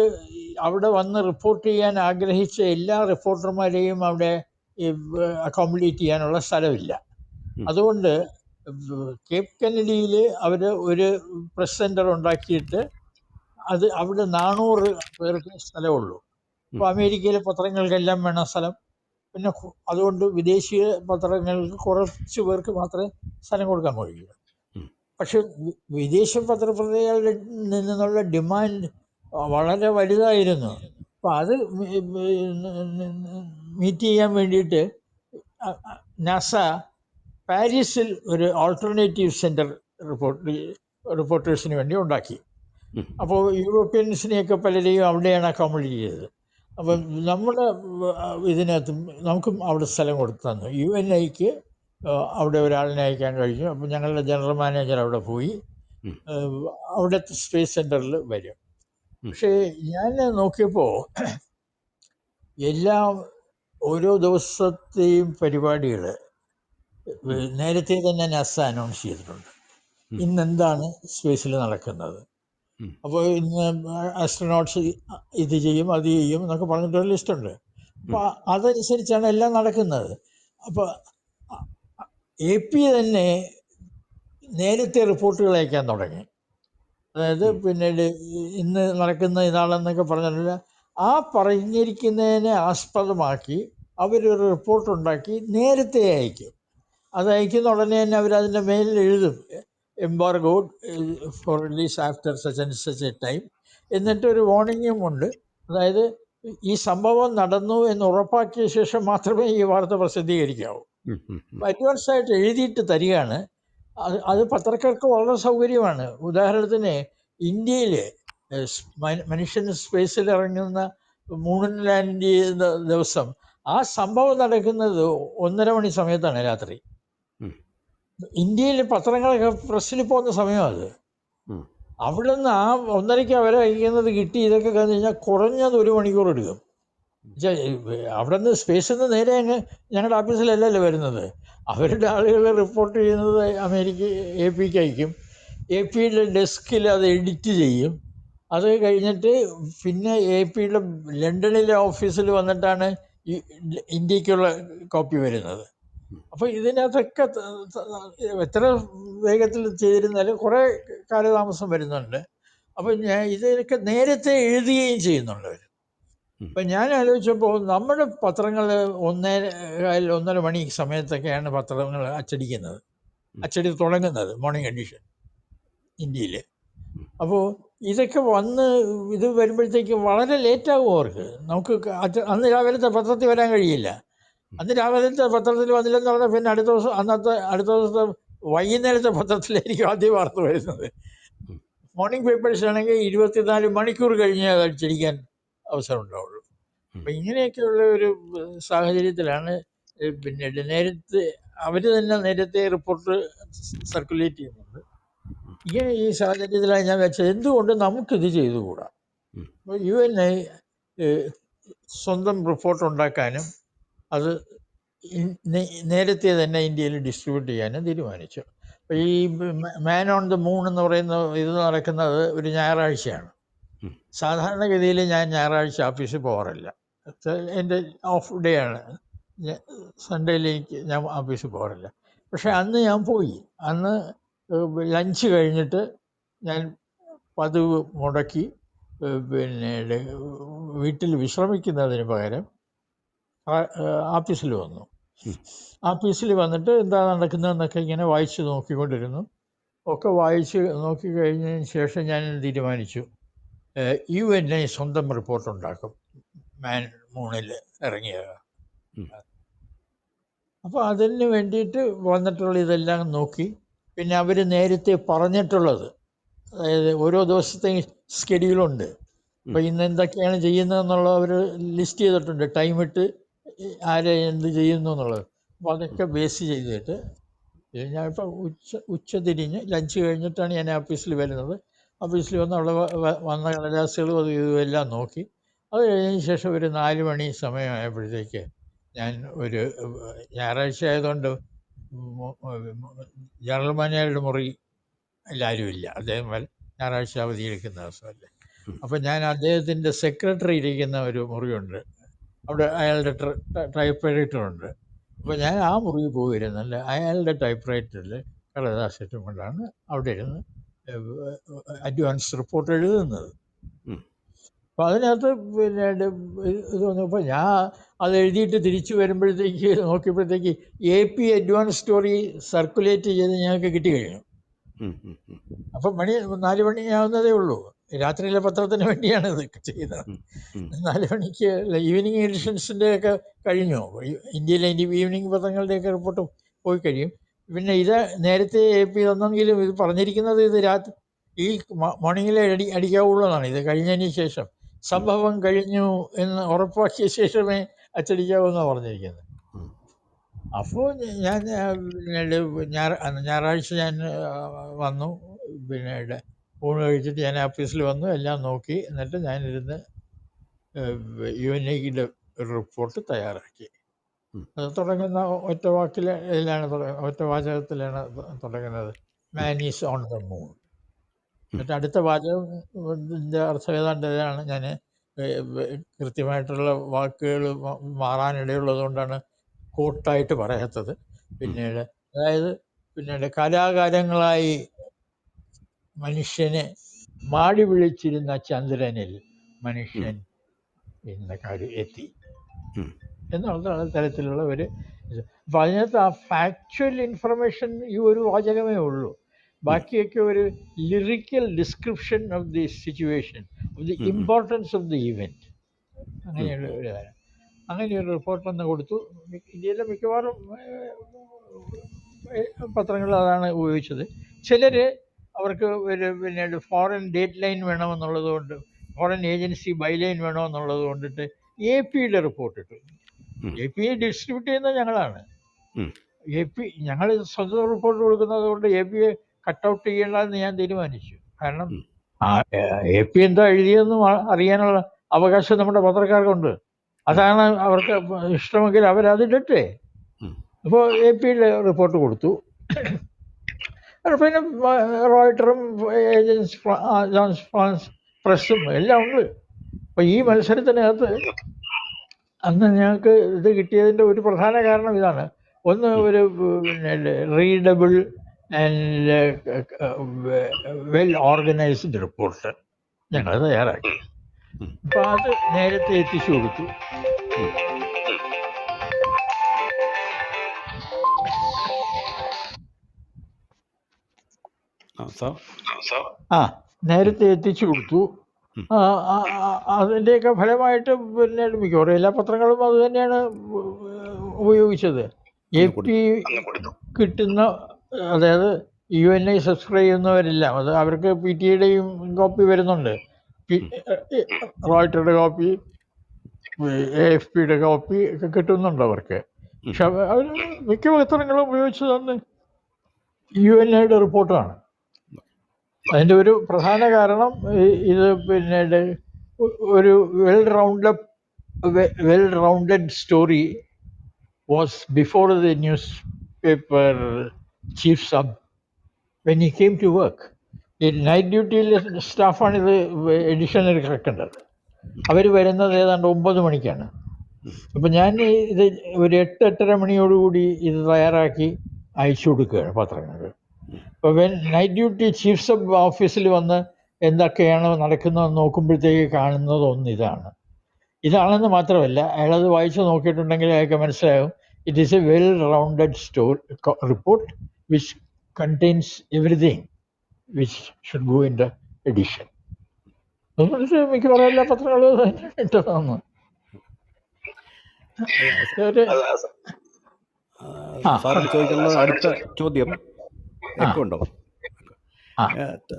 അവിടെ വന്ന് റിപ്പോർട്ട് ചെയ്യാൻ ആഗ്രഹിച്ച എല്ലാ റിപ്പോർട്ടർമാരെയും അവിടെ അക്കോമഡേറ്റ് ചെയ്യാനുള്ള സ്ഥലമില്ല. അതുകൊണ്ട് കേപ്പ് കെന്നഡിയിൽ അവർ ഒരു പ്രസ് സെൻറ്റർ ഉണ്ടാക്കിയിട്ട് അവിടെ 400 പേർക്ക് സ്ഥലമുള്ളൂ. അപ്പോൾ അമേരിക്കയിലെ പത്രങ്ങൾക്കെല്ലാം വേണം സ്ഥലം. പിന്നെ അതുകൊണ്ട് വിദേശീയ പത്രങ്ങൾക്ക് കുറച്ച് പേർക്ക് മാത്രമേ സ്ഥലം കൊടുക്കാൻ കഴിയൂ. പക്ഷെ വിദേശ പത്രപ്രതിനിധികളുടെ നിന്നുള്ള ഡിമാൻഡ് വളരെ വലുതായിരുന്നു. അപ്പോൾ അത് മീറ്റ് ചെയ്യാൻ വേണ്ടിയിട്ട് നാസ പാരീസിൽ ഒരു ആൾട്ടർനേറ്റീവ് സെൻറ്റർ റിപ്പോർട്ടേഴ്സിന് വേണ്ടി ഉണ്ടാക്കി. അപ്പോൾ യൂറോപ്യൻസിനെയൊക്കെ പലരെയും അവിടെയാണ് അക്കോമഡേറ്റ് ചെയ്തത്. അപ്പം നമ്മുടെ ഇതിനകത്ത് നമുക്കും അവിടെ സ്ഥലം കൊടുത്തു തന്നു. UNIക്ക് അവിടെ ഒരാളിനെ അയക്കാൻ കഴിഞ്ഞു. അപ്പം ഞങ്ങളുടെ ജനറൽ മാനേജർ അവിടെ പോയി അവിടുത്തെ സ്പേസ് സെൻറ്ററിൽ വരും. പക്ഷേ ഞാൻ നോക്കിയപ്പോൾ ഓരോ ദിവസത്തെയും പരിപാടികൾ നേരത്തെ തന്നെ നാസ അനൗൺസ് ചെയ്തിട്ടുണ്ട്. ഇന്നെന്താണ് സ്പേസിൽ നടക്കുന്നത്, അപ്പോൾ ഇന്ന് ആസ്ട്രോനോട്ട്സ് ഇത് ചെയ്യും അത് ചെയ്യും എന്നൊക്കെ പറഞ്ഞിട്ടൊരു ലിസ്റ്റുണ്ട്. അപ്പോൾ അതനുസരിച്ചാണ് എല്ലാം നടക്കുന്നത്. അപ്പോൾ AP തന്നെ നേരത്തെ റിപ്പോർട്ടുകൾ അയക്കാൻ തുടങ്ങി. അതായത് പിന്നീട് ഇന്ന് നടക്കുന്ന ഇതാണെന്നൊക്കെ പറഞ്ഞിട്ടില്ല, ആ പറഞ്ഞിരിക്കുന്നതിനെ ആസ്പദമാക്കി അവരൊരു റിപ്പോർട്ടുണ്ടാക്കി നേരത്തെ അയക്കും. അത് അയക്കുന്ന ഉടനെ തന്നെ അവരതിൻ്റെ മേലിൽ എഴുതും embargoed for release after such and such a time. എന്നിട്ടൊരു വാർണിംഗും ഉണ്ട്. അതായത് ഈ സംഭവം നടന്നു എന്ന് ഉറപ്പാക്കിയ ശേഷം മാത്രമേ ഈ വാർത്ത പ്രസിദ്ധീകരിക്കാവൂ. അഡ്വാൻസായിട്ട് എഴുതിയിട്ട് തരികയാണ്. അത് പത്രക്കാർക്ക് വളരെ സൗകര്യമാണ്. ഉദാഹരണത്തിന് ഇന്ത്യയിൽ മനുഷ്യൻ സ്പേസിൽ ഇറങ്ങുന്ന മൂണിൽ ലാൻഡ് ചെയ്യുന്ന ദിവസം ആ സംഭവം നടക്കുന്നത് 1:30 മണി സമയത്താണ് രാത്രി. ഇന്ത്യയിൽ പത്രങ്ങളൊക്കെ പ്രസ്സിൽ പോകുന്ന സമയമാണ് അത്. അവിടെ നിന്ന് ആ 1:30 അവരെ അയക്കുന്നത് കിട്ടി ഇതൊക്കെ കഴിഞ്ഞ് കഴിഞ്ഞാൽ കുറഞ്ഞത് 1 മണിക്കൂർ എടുക്കും. അവിടെ നിന്ന് സ്പേസിൽ നിന്ന് നേരെ അങ്ങ് ഞങ്ങളുടെ ഓഫീസിലല്ലല്ലോ വരുന്നത്. അവരുടെ ആളുകൾ റിപ്പോർട്ട് ചെയ്യുന്നത് APക്ക് അയക്കും. APയുടെ ഡെസ്കിൽ അത് എഡിറ്റ് ചെയ്യും. അത് കഴിഞ്ഞിട്ട് പിന്നെ APയുടെ ലണ്ടനിലെ ഓഫീസിൽ വന്നിട്ടാണ് ഈ ഇന്ത്യക്കുള്ള കോപ്പി വരുന്നത്. അപ്പോൾ ഇതിനകത്തൊക്കെ എത്ര വേഗത്തിൽ ചെയ്തിരുന്നാലും കുറേ കാലതാമസം വരുന്നുണ്ട്. അപ്പോൾ ഇതിനൊക്കെ നേരത്തെ എഴുതുകയും ചെയ്യുന്നുണ്ട് അവർ. അപ്പം ഞാൻ ആലോചിച്ചപ്പോൾ നമ്മുടെ പത്രങ്ങൾ 1:30 മണി സമയത്തൊക്കെയാണ് പത്രങ്ങൾ അച്ചടി തുടങ്ങുന്നത്, മോർണിംഗ് എഡിഷൻ ഇന്ത്യയിൽ. അപ്പോൾ ഇതൊക്കെ ഇത് വരുമ്പോഴത്തേക്കും വളരെ ലേറ്റാകും അവർക്ക്. നമുക്ക് അന്ന് രാവിലത്തെ പത്രത്തിൽ വരാൻ കഴിയില്ല. അന്ന് രാവിലത്തെ പത്രത്തിൽ വന്നില്ലെന്ന് പറഞ്ഞാൽ പിന്നെ അടുത്ത ദിവസത്തെ വൈകുന്നേരത്തെ പത്രത്തിലായിരിക്കും ആദ്യം വാർത്ത വരുന്നത്. മോർണിംഗ് പേപ്പേഴ്സ് ആണെങ്കിൽ 24 മണിക്കൂർ കഴിഞ്ഞേ അത് അടിച്ചടിക്കാൻ അവസരം ഉണ്ടാവുള്ളൂ. അപ്പം ഇങ്ങനെയൊക്കെയുള്ള ഒരു സാഹചര്യത്തിലാണ് പിന്നീട് അവർ തന്നെ നേരത്തെ റിപ്പോർട്ട് സർക്കുലേറ്റ് ചെയ്യുന്നുണ്ട്. ഇങ്ങനെ ഈ സാഹചര്യത്തിലാണ് ഞാൻ വെച്ചത് എന്തുകൊണ്ട് നമുക്കിത് ചെയ്തുകൂടാ. അപ്പോൾ UNI സ്വന്തം റിപ്പോർട്ട് ഉണ്ടാക്കാനും അത് നേരത്തെ തന്നെ ഇന്ത്യയിൽ ഡിസ്ട്രിബ്യൂട്ട് ചെയ്യാനും തീരുമാനിച്ചു. അപ്പോൾ ഈ മാൻ ഓൺ ദ മൂൺ എന്ന് പറയുന്ന ഇത് നടക്കുന്നത് ഒരു ഞായറാഴ്ചയാണ്. സാധാരണഗതിയിൽ ഞാൻ ഞായറാഴ്ച ഓഫീസിൽ പോകാറില്ല. എൻ്റെ ഓഫ് ഡേ ആണ്. സൺഡേയിലേക്ക് ഞാൻ ഓഫീസിൽ പോകാറില്ല. പക്ഷെ അന്ന് ഞാൻ പോയി. അന്ന് ലഞ്ച് കഴിഞ്ഞിട്ട് ഞാൻ പതിവ് മുടക്കി പിന്നീട് വീട്ടിൽ വിശ്രമിക്കുന്നതിന് പകരം ഓഫീസിൽ വന്നു. ഓഫീസിൽ വന്നിട്ട് എന്താ നടക്കുന്നതെന്നൊക്കെ ഇങ്ങനെ വായിച്ച് നോക്കിക്കൊണ്ടിരുന്നു. ഒക്കെ വായിച്ച് നോക്കി കഴിഞ്ഞതിന് ശേഷം ഞാൻ തീരുമാനിച്ചു UNI സ്വന്തം റിപ്പോർട്ട് ഉണ്ടാക്കും മാൻ മൂണിൽ ഇറങ്ങിയത്. അപ്പോൾ അതിന് വേണ്ടിയിട്ട് വന്നിട്ടുള്ള ഇതെല്ലാം നോക്കി. പിന്നെ അവർ നേരത്തെ പറഞ്ഞിട്ടുള്ളത്, അതായത് ഓരോ ദിവസത്തെ സ്കെഡ്യൂളുണ്ട്. അപ്പോൾ ഇന്ന് എന്തൊക്കെയാണ് ചെയ്യുന്നതെന്നുള്ളത് അവർ ലിസ്റ്റ് ചെയ്തിട്ടുണ്ട്, ടൈം ഇട്ട് ആരെ എന്ത് ചെയ്യുന്നു എന്നുള്ളത്. അപ്പോൾ അതൊക്കെ ബേസ് ചെയ്തിട്ട് ഞാനിപ്പോൾ ഉച്ച ലഞ്ച് കഴിഞ്ഞിട്ടാണ് ഞാൻ ഓഫീസിൽ വരുന്നത്. ഓഫീസിൽ വന്ന് അവിടെ വന്ന കടലാസുകളും അത് ഇതുമെല്ലാം നോക്കി. അത് കഴിഞ്ഞതിന് ശേഷം ഒരു 4 മണി സമയമായപ്പോഴത്തേക്ക് ഞാൻ ഒരു ഞായറാഴ്ച ആയതുകൊണ്ട് ജനറൽ മാനേജറുടെ മുറി എല്ലാവരുമില്ല, അദ്ദേഹം ഞായറാഴ്ച അവധി എടുക്കുന്ന ദിവസമല്ലേ. അപ്പം ഞാൻ അദ്ദേഹത്തിൻ്റെ സെക്രട്ടറി ഇരിക്കുന്ന ഒരു മുറിയുണ്ട്, അവിടെ അയാളുടെ ടൈപ്പ് റൈറ്ററുണ്ട്. അപ്പോൾ ഞാൻ ആ മുറിയിൽ പോയിരുന്നല്ല അയാളുടെ ടൈപ്പ് റൈറ്ററിൽ കടലാസിട്ടും കൊണ്ടാണ് അവിടെ ഇരുന്ന് അഡ്വാൻസ് റിപ്പോർട്ട് എഴുതുന്നത്. അപ്പോൾ അതിനകത്ത് പിന്നെ ഇത് വന്നപ്പോൾ ഞാൻ അത് എഴുതിയിട്ട് തിരിച്ചു വരുമ്പോഴത്തേക്ക് നോക്കിയപ്പോഴത്തേക്ക് AP അഡ്വാൻസ് സ്റ്റോറി സർക്കുലേറ്റ് ചെയ്ത് ഞങ്ങൾക്ക് കിട്ടിക്കഴിഞ്ഞു. അപ്പം 4 മണിയാവുന്നതേ ഉള്ളൂ. രാത്രിയിലെ പത്രത്തിന് വേണ്ടിയാണ് ഇത് ചെയ്യുന്നത്. 4 മണിക്ക് ഈവനിങ് എഡിഷൻസിൻ്റെ ഒക്കെ കഴിഞ്ഞു. ഇന്ത്യയിലെ ഈവനിങ് പത്രങ്ങളുടെയൊക്കെ റിപ്പോർട്ട് പോയി കഴിയും. പിന്നെ ഇത് നേരത്തെ AP തന്നെങ്കിലും ഇത് പറഞ്ഞിരിക്കുന്നത് ഇത് ഈ മോർണിംഗിലെ അടിക്കാവുള്ളൂ എന്നാണ്. ഇത് കഴിഞ്ഞതിന് ശേഷം സംഭവം കഴിഞ്ഞു എന്ന് ഉറപ്പാക്കിയ ശേഷമേ അച്ചടിക്കാവൂന്നാണ് പറഞ്ഞിരിക്കുന്നത്. അപ്പോൾ ഞാൻ ഞായറാഴ്ച ഞാൻ വന്നു. പിന്നെ ഊണ് കഴിച്ചിട്ട് ഞാൻ ഓഫീസിൽ വന്നു, എല്ലാം നോക്കി. എന്നിട്ട് ഞാനിരുന്ന് UNIയുടെ ഒരു റിപ്പോർട്ട് തയ്യാറാക്കി. അത് തുടങ്ങുന്ന ഒറ്റ വാചകത്തിലാണ് തുടങ്ങുന്നത്, man is on the moon. എന്നിട്ട് അടുത്ത വാചകത്തിൻ്റെ അർത്ഥം ഏതാണ്ട് ഇതാണ്. ഞാൻ കൃത്യമായിട്ടുള്ള വാക്കുകൾ മാറാനിടയുള്ളത് കൊണ്ടാണ് കോട്ടായിട്ട് പറയാത്തത്. പിന്നീട് കാലാകാലങ്ങളായി മനുഷ്യനെ മാടി വിളിച്ചിരുന്ന ചന്ദ്രനിൽ മനുഷ്യൻ എന്ന കാര്യം എത്തി എന്നുള്ള തരത്തിലുള്ള ഒരു ഇത്. അപ്പം അതിനകത്ത് ആ ഫാക്ച്വൽ ഇൻഫർമേഷൻ ഈ ഒരു വാചകമേ ഉള്ളൂ. ബാക്കിയൊക്കെ ഒരു lyrical description of the situation, of the importance of the event, അങ്ങനെയുള്ള ഒരു കാര്യം. അങ്ങനെയൊരു റിപ്പോർട്ടൊന്ന് കൊടുത്തു. ഇന്ത്യയിലെ മിക്കവാറും പത്രങ്ങൾ അതാണ് ഉപയോഗിച്ചത്. ചിലർ അവർക്ക് പിന്നീട് ഫോറിൻ ഡേറ്റ് ലൈൻ വേണമെന്നുള്ളത് കൊണ്ട്, ഫോറിൻ ഏജൻസി ബൈലൈൻ വേണമെന്നുള്ളത് കൊണ്ടിട്ട് APയുടെ റിപ്പോർട്ട് ഇട്ടു. AP ഡിസ്ട്രിബ്യൂട്ട് ചെയ്യുന്നത് ഞങ്ങളാണ്. ഞങ്ങൾ സ്വന്തം റിപ്പോർട്ട് കൊടുക്കുന്നത് കൊണ്ട് APയെ കട്ടൗട്ട് ചെയ്യേണ്ടതെന്ന് ഞാൻ തീരുമാനിച്ചു. കാരണം AP എന്താ എഴുതിയെന്ന് അറിയാനുള്ള അവകാശം നമ്മുടെ പത്രക്കാർക്കുണ്ട്. അതാണ് അവർക്ക് ഇഷ്ടമെങ്കിൽ അവരതിടട്ടെ. അപ്പോൾ APയുടെ റിപ്പോർട്ട് കൊടുത്തു. പിന്നെ റോയിട്ടറും ഏജൻസ് ഫ്രാൻസ് പ്രസ്സും എല്ലാം ഉണ്ട്. അപ്പോൾ ഈ മത്സരത്തിനകത്ത് അന്ന് ഞങ്ങൾക്ക് ഇത് കിട്ടിയതിൻ്റെ ഒരു പ്രധാന കാരണം ഇതാണ്. ഒന്ന്, ഒരു readable and well organised report ഞങ്ങൾ തയ്യാറാക്കി. അപ്പോൾ അത് നേരത്തെ എത്തിച്ചു കൊടുത്തു. നേരത്തെ എത്തിച്ചു കൊടുത്തു. അതിൻ്റെയൊക്കെ ഫലമായിട്ട് പിന്നെ മിക്കവാറും എല്ലാ പത്രങ്ങളും അത് തന്നെയാണ് ഉപയോഗിച്ചത്. AP കിട്ടുന്ന, അതായത് UNI സബ്സ്ക്രൈബ് ചെയ്യുന്നവരെല്ലാം, അത് അവർക്ക് PTIയുടെയും കോപ്പി വരുന്നുണ്ട്, റോയിട്ടറുടെ കോപ്പി, AFPയുടെ കോപ്പി ഒക്കെ കിട്ടുന്നുണ്ട് അവർക്ക്. പക്ഷെ അവർ മിക്ക പത്രങ്ങളും ഉപയോഗിച്ചതെന്ന് UNIയുടെ റിപ്പോർട്ടാണ്. അതിൻ്റെ ഒരു പ്രധാന കാരണം ഇത് പിന്നീട് ഒരു well rounded story was before the newspaper chief sub when he came to work. ഈ നൈറ്റ് ഡ്യൂട്ടിയിലെ സ്റ്റാഫാണ് ഇത് എഡിഷനിൽ കിടക്കേണ്ടത്. അവർ വരുന്നത് ഏതാണ്ട് 9 മണിക്കാണ്. അപ്പം ഞാൻ ഇത് ഒരു 8-8:30 മണിയോടുകൂടി ഇത് തയ്യാറാക്കി അയച്ചു കൊടുക്കുകയാണ് പത്രങ്ങൾ. അപ്പോൾ നൈറ്റ് ഡ്യൂട്ടി ചീഫ് സബ് ഓഫീസിൽ വന്ന് എന്തൊക്കെയാണ് നടക്കുന്നതെന്ന് നോക്കുമ്പോഴത്തേക്ക് കാണുന്നതൊന്നും ഇതാണെന്ന് മാത്രമല്ല, അയാളത് വായിച്ച് നോക്കിയിട്ടുണ്ടെങ്കിൽ അയാൾക്ക് മനസ്സിലാകും it is A well rounded report which contains everything which should go in the edition. അതുകൊണ്ട് മിക്കവാറും എല്ലാ പത്രങ്ങളും ഇട്ടതാണ്. സാറിന് ചോദിക്കുന്നത് അടുത്ത ചോദ്യം ഉണ്ടോ?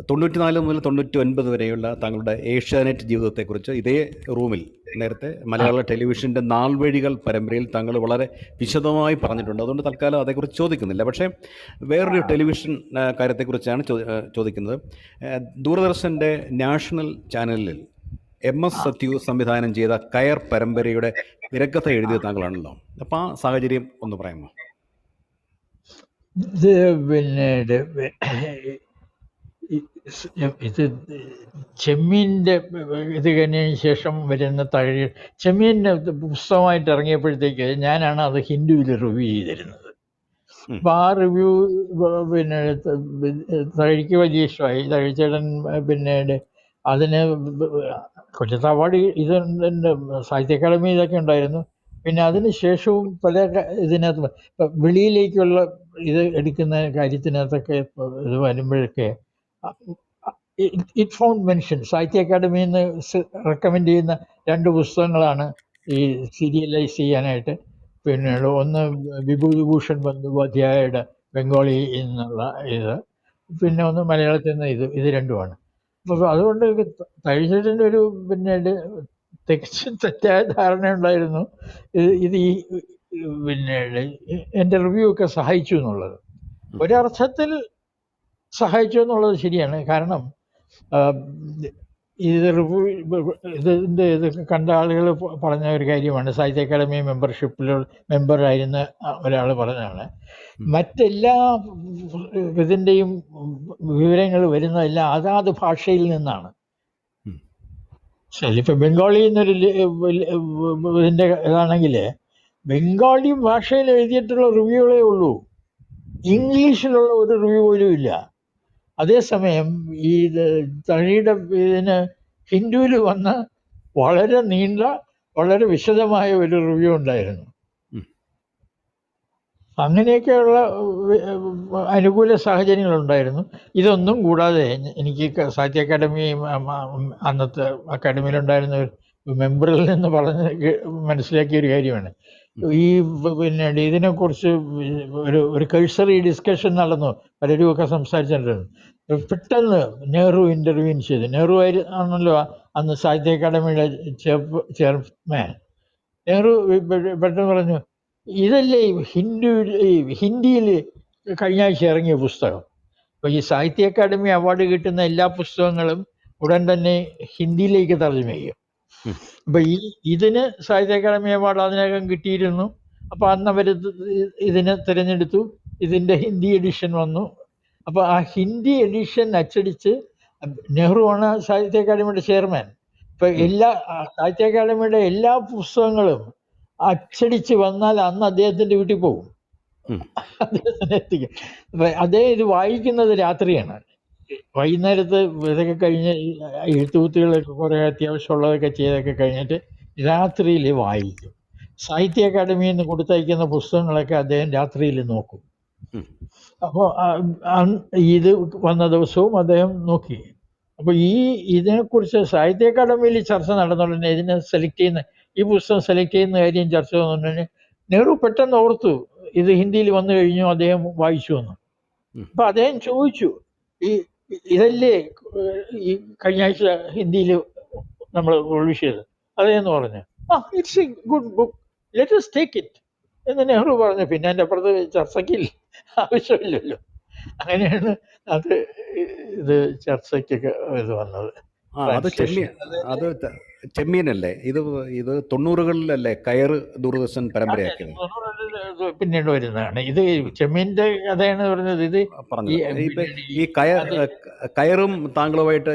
94 മുതൽ 99 വരെയുള്ള താങ്കളുടെ ഏഷ്യാനെറ്റ് ജീവിതത്തെക്കുറിച്ച് ഇതേ റൂമിൽ നേരത്തെ മലയാള ടെലിവിഷൻ്റെ നാൾവഴികൾ പരമ്പരയിൽ താങ്കൾ വളരെ വിശദമായി പറഞ്ഞിട്ടുണ്ട്. അതുകൊണ്ട് തൽക്കാലം അതേക്കുറിച്ച് ചോദിക്കുന്നില്ല. പക്ഷേ വേറൊരു ടെലിവിഷൻ കാര്യത്തെക്കുറിച്ചാണ് ചോദിക്കുന്നത്. ദൂരദർശൻ്റെ നാഷണൽ ചാനലിൽ MS സത്യു സംവിധാനം ചെയ്ത കയർ പരമ്പരയുടെ തിരക്കഥ എഴുതിയത് താങ്കളാണല്ലോ. അപ്പോൾ ആ സാഹചര്യം ഒന്ന് പറയാമോ? ഇത് പിന്നീട് ഇത് ചെമ്മീൻ്റെ ഇത് കഴിഞ്ഞതിന് ശേഷം വരുന്ന ചെമ്മീൻ്റെ പുസ്തകമായിട്ട് ഇറങ്ങിയപ്പോഴത്തേക്ക് ഞാനാണ് അത് ഹിന്ദുവിൽ റിവ്യൂ ചെയ്തിരുന്നത്. അപ്പോൾ ആ റിവ്യൂ പിന്നെ തകഴിക്ക് വലിയ ഇഷ്ടമായി. തകഴിച്ചേട്ടൻ പിന്നീട് അതിന് കൊല്ലത്ത് അവാർഡ് ഇത് സാഹിത്യ അക്കാദമി ഇതൊക്കെ ഉണ്ടായിരുന്നു. പിന്നെ അതിന് ശേഷവും പല ഇതിനകത്ത് വെളിയിലേക്കുള്ള ഇത് എടുക്കുന്ന കാര്യത്തിനകത്തൊക്കെ ഇത് വരുമ്പോഴൊക്കെ ഇറ്റ് ഫൗണ്ട് മെൻഷൻ. സാഹിത്യ അക്കാദമിയിൽ നിന്ന് റെക്കമെൻഡ് ചെയ്യുന്ന 2 പുസ്തകങ്ങളാണ് ഈ സീരിയലൈസ് ചെയ്യാനായിട്ട്. പിന്നെ ഒന്ന് വിഭൂതിഭൂഷൺ ബന്ദോപാധ്യായയുടെ ബംഗാളി എന്നുള്ള ഇത്, പിന്നെ ഒന്ന് മലയാളത്തിൽ നിന്ന് ഇത് രണ്ടുമാണ്. അപ്പോൾ അതുകൊണ്ട് തകഴിച്ചേട്ടൻ്റെ ഒരു പിന്നീട് തെറ്റായ ധാരണ ഉണ്ടായിരുന്നു ഇത് ഈ പിന്നീട് എൻ്റെ റിവ്യൂ ഒക്കെ സഹായിച്ചു എന്നുള്ളത്. ഒരർത്ഥത്തിൽ സഹായിച്ചു എന്നുള്ളത് ശരിയാണ്. കാരണം ഇതിൻ്റെ കണ്ട ആളുകൾ പറഞ്ഞ ഒരു കാര്യമാണ്. സാഹിത്യ അക്കാദമി മെമ്പറായിരുന്ന ഒരാൾ പറഞ്ഞാണ്, മറ്റെല്ലാ ഇതിൻ്റെയും വിവരങ്ങൾ വരുന്നതെല്ലാം അതാത് ഭാഷയിൽ നിന്നാണ്. ശരി, ഇപ്പം ബംഗാളി എന്നൊരു ഇതിൻ്റെ ഇതാണെങ്കിൽ ബംഗാളി ഭാഷയിൽ എഴുതിയിട്ടുള്ള റിവ്യൂകളേ ഉള്ളൂ, ഇംഗ്ലീഷിലുള്ള ഒരു റിവ്യൂ പോലും ഇല്ല. അതേസമയം ഈ തകഴിയുടെ ഇതിന് ഹിന്ദുവിൽ വന്ന വളരെ നീണ്ട വളരെ വിശദമായ ഒരു റിവ്യൂ ഉണ്ടായിരുന്നു. അങ്ങനെയൊക്കെയുള്ള അനുകൂല സാഹചര്യങ്ങളുണ്ടായിരുന്നു. ഇതൊന്നും കൂടാതെ എനിക്ക് സാഹിത്യ അക്കാദമി അന്നത്തെ അക്കാദമിയിലുണ്ടായിരുന്ന ഒരു മെമ്പറിൽ നിന്ന് മനസ്സിലാക്കിയ ഒരു കാര്യമാണ്. ഈ പിന്നീട് ഇതിനെക്കുറിച്ച് ഒരു കഴ്സറി ഡിസ്കഷൻ നടന്നു, പലരും ഒക്കെ സംസാരിച്ചിട്ടുണ്ടായിരുന്നു. പെട്ടെന്ന് നെഹ്റു ഇൻ്റർവ്യൂൻ ചെയ്തു. നെഹ്റു ആണല്ലോ അന്ന് സാഹിത്യ അക്കാദമിയുടെ ചെയർമാൻ. നെഹ്റു പെട്ടെന്ന് പറഞ്ഞു, ഇതല്ലേ ഹിന്ദിയിൽ കഴിഞ്ഞ ആഴ്ച ഇറങ്ങിയ പുസ്തകം. അപ്പോൾ ഈ സാഹിത്യ അക്കാദമി അവാർഡ് കിട്ടുന്ന എല്ലാ പുസ്തകങ്ങളും ഉടൻ തന്നെ ഹിന്ദിയിലേക്ക് തർജ്ജമ ചെയ്യും. അപ്പം ഇതിന് സാഹിത്യ അക്കാദമി അവാർഡ് അതിനകം കിട്ടിയിരുന്നു. അപ്പോൾ അന്ന് അവർ ഇതിനെ തിരഞ്ഞെടുത്തു. ഇതിൻ്റെ ഹിന്ദി എഡിഷൻ വന്നു. അപ്പോൾ ആ ഹിന്ദി എഡിഷൻ അച്ചടിച്ച്, നെഹ്റുവാണ് സാഹിത്യ അക്കാദമിയുടെ ചെയർമാൻ. ഇപ്പം സാഹിത്യ അക്കാദമിയുടെ എല്ലാ പുസ്തകങ്ങളും അച്ചടിച്ച് വന്നാൽ അന്ന് അദ്ദേഹത്തിൻ്റെ വീട്ടിൽ പോകും, അദ്ദേഹത്തിനെ എത്തിക്കും. അദ്ദേഹം ഇത് വായിക്കുന്നത് രാത്രിയാണ്. വൈകുന്നേരത്ത് ഇതൊക്കെ കഴിഞ്ഞ് എഴുത്തുകുത്തുകളൊക്കെ കുറേ അത്യാവശ്യമുള്ളതൊക്കെ ചെയ്തൊക്കെ കഴിഞ്ഞിട്ട് രാത്രിയിൽ വായിക്കും. സാഹിത്യ അക്കാദമിയിൽ നിന്ന് കൊടുത്തയക്കുന്ന പുസ്തകങ്ങളൊക്കെ അദ്ദേഹം രാത്രിയിൽ നോക്കും. അപ്പോൾ ഇത് വന്ന ദിവസവും അദ്ദേഹം നോക്കി. അപ്പോൾ ഇതിനെക്കുറിച്ച് സാഹിത്യ അക്കാദമിയിൽ ചർച്ച നടന്നുടനെ ഇതിനെ സെലക്ട് ചെയ്യുന്ന, ഈ പുസ്തകം സെലക്ട് ചെയ്യുന്ന കാര്യം ചർച്ച വന്നിട്ടുണ്ടെങ്കിൽ നെഹ്റു പെട്ടെന്ന് ഓർത്തു ഇത് ഹിന്ദിയിൽ വന്നു കഴിഞ്ഞു, അദ്ദേഹം വായിച്ചു എന്ന്. അപ്പൊ അദ്ദേഹം ചോദിച്ചു, ഇതല്ലേ ഈ കഴിഞ്ഞ ആഴ്ച ഹിന്ദിയിൽ നമ്മൾ പബ്ലിഷ് ചെയ്തത്? അതേന്ന് പറഞ്ഞു. It's A good book, let us take it എന്ന് നെഹ്റു പറഞ്ഞു. പിന്നെ എൻ്റെ അപ്പുറത്ത് ചർച്ചയ്ക്ക് ആവശ്യമില്ലല്ലോ. അങ്ങനെയാണ് അത് ഇത് ചർച്ചയ്ക്കൊക്കെ ഇത് വന്നത്. അത് ചെമ്മീനല്ലേ? ഇത് 90കളിലല്ലേ കയർ ദൂരദർശൻ പരമ്പരയാക്കിയത്? പിന്നീട് വരുന്നതാണ്. ഇത് ചെമ്മീന്റെ കഥയാണ് പറഞ്ഞത്. ഇത് ഈ കയറും താങ്കളുമായിട്ട്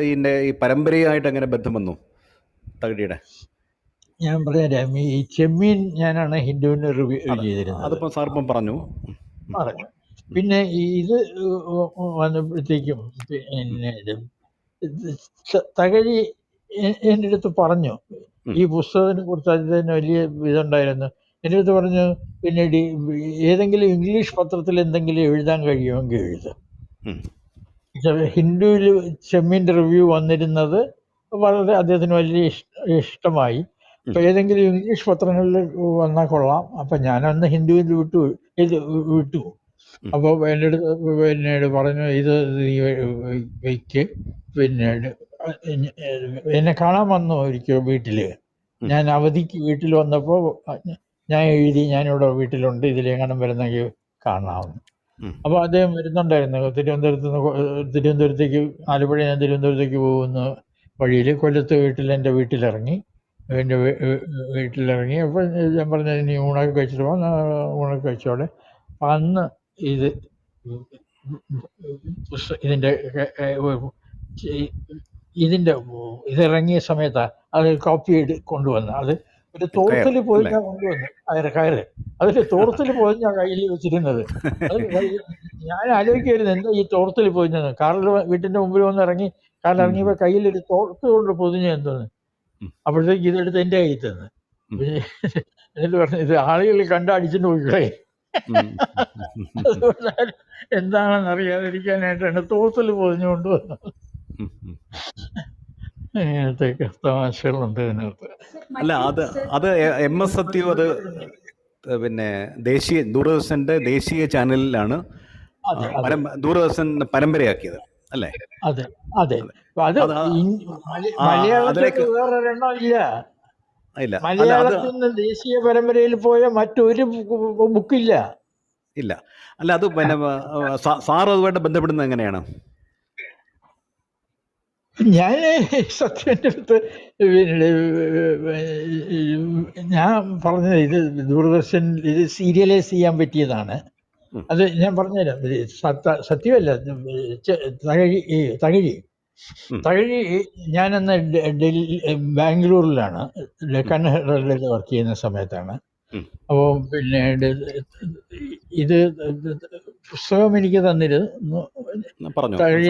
ഈ പരമ്പരയായിട്ട് എങ്ങനെ ബന്ധം വന്നു തകഴിയുടെ? ഞാൻ പറയാം, ഈ ചെമ്മീൻ ഞാനാണ് ഹിന്ദുവിന് റിവ്യൂ ചെയ്തിരുന്നത്. അതിപ്പോ സാറിപ്പം പറഞ്ഞു. പിന്നെ ഇത് വന്നപ്പോഴത്തേക്കും പിന്നെ തകഴി എൻ്റെ അടുത്ത് പറഞ്ഞു, ഈ പുസ്തകത്തിനെ കുറിച്ച് അതിന് വലിയ ഇതുണ്ടായിരുന്നു. എൻ്റെ അടുത്ത് പറഞ്ഞു, പിന്നീട് ഏതെങ്കിലും ഇംഗ്ലീഷ് പത്രത്തിൽ എന്തെങ്കിലും എഴുതാൻ കഴിയുമെങ്കിൽ എഴുതുക. ഹിന്ദുവിൽ ചെമ്മീൻ്റെ റിവ്യൂ വന്നിരുന്നത് വളരെ അദ്ദേഹത്തിന് വലിയ ഇഷ്ടമായി. അപ്പൊ ഏതെങ്കിലും ഇംഗ്ലീഷ് പത്രങ്ങളിൽ വന്നാൽ കൊള്ളാം. അപ്പൊ ഞാനന്ന് ഹിന്ദുവിൽ വിട്ടു. അപ്പോൾ പിന്നീട് പറഞ്ഞു, ഇത് വയ്ക്ക്. പിന്നീട് എന്നെ കാണാൻ വന്നു ഒരിക്കൽ വീട്ടില്. ഞാൻ അവധിക്ക് വീട്ടിൽ വന്നപ്പോൾ ഞാൻ എഴുതി, ഞാനിവിടെ വീട്ടിലുണ്ട്, ഇതിലെങ്ങാനും വരുന്നെങ്കിൽ കാണാമെന്ന്. അപ്പോൾ അദ്ദേഹം വരുന്നുണ്ടായിരുന്നു തിരുവനന്തപുരത്തേക്ക്. ആലപ്പുഴ ഞാൻ തിരുവനന്തപുരത്തേക്ക് പോകുന്ന വഴിയിൽ കൊല്ലത്ത് എൻ്റെ വീട്ടിലിറങ്ങി. അപ്പോൾ ഞാൻ പറഞ്ഞു, ഇനി ഊണൊക്കെ കഴിച്ചിട്ട് പോകാം. ഊണൊക്കെ കഴിച്ചോടെ. അന്ന് ഇതിറങ്ങിയ സമയത്താണ് അത് കോപ്പി കൊണ്ടുവന്ന്. അത് ഒരു തോർത്തിൽ പോയിട്ടാ കൊണ്ടുവന്ന്, കയറ് അതിൽ തോർത്തിൽ പോയിഞ്ഞാ കയ്യിൽ വെച്ചിരുന്നത്. അത് ഞാൻ ആലോചിക്കായിരുന്നു, എന്താ ഈ തോർത്തിൽ പോയിഞ്ഞത്. വീട്ടിന്റെ മുമ്പിൽ വന്ന് ഇറങ്ങി, കാറിലിറങ്ങിയപ്പോ കയ്യിലൊരു തോർത്ത് കൊണ്ട് പൊതിഞ്ഞ എന്തോന്ന്. അപ്പോഴത്തേക്ക് ഇതെടുത്ത് എൻ്റെ കയ്യിൽ തന്ന്. എന്നിട്ട് പറഞ്ഞു, ഇത് ആളുകൾ കണ്ടടിച്ചിട്ട് പോയിക്കളെ. അതുകൊണ്ട് എന്താണെന്ന് അറിയാതിരിക്കാനായിട്ടാണ് തോർത്തിൽ പൊതിഞ്ഞു കൊണ്ടുവന്നത്. ഇങ്ങനത്തെ തമാശകളുണ്ട് ഇതിനകത്ത്. അല്ല, അത് MS സത്യു അത് പിന്നെ ദൂരദർശന്റെ ദേശീയ ചാനലിലാണ് ദൂരദർശൻ പരമ്പരയാക്കിയത് അല്ലേ? അതെ അതെ. അത് മലയാളത്തിലേക്ക് വേറൊരെണ്ണം ഇല്ല. മലയാളത്തിൽ നിന്ന് ദേശീയ പരമ്പരയിൽ പോയ മറ്റൊരു ബുക്കില്ല. ഇല്ല. അല്ല, അത് പിന്നെ സാർ അതുമായിട്ട് ബന്ധപ്പെടുന്നത് എങ്ങനെയാണ്? ഞാൻ സത്യൻ്റെ അടുത്ത് ഞാൻ പറഞ്ഞത്, ഇത് ദൂരദർശൻ ഇത് സീരിയലൈസ് ചെയ്യാൻ പറ്റിയതാണ്. അത് ഞാൻ പറഞ്ഞുതരാം. സത്യമല്ല, തകഴി ഞാനന്ന് ബാംഗ്ലൂരിലാണ്, ഡെക്കാൻ ഹെറാൾഡിൽ വർക്ക് ചെയ്യുന്ന സമയത്താണ്. അപ്പോൾ പിന്നീട് ഇത് പുസ്തകം എനിക്ക് തന്നിരുന്നു, തകഴി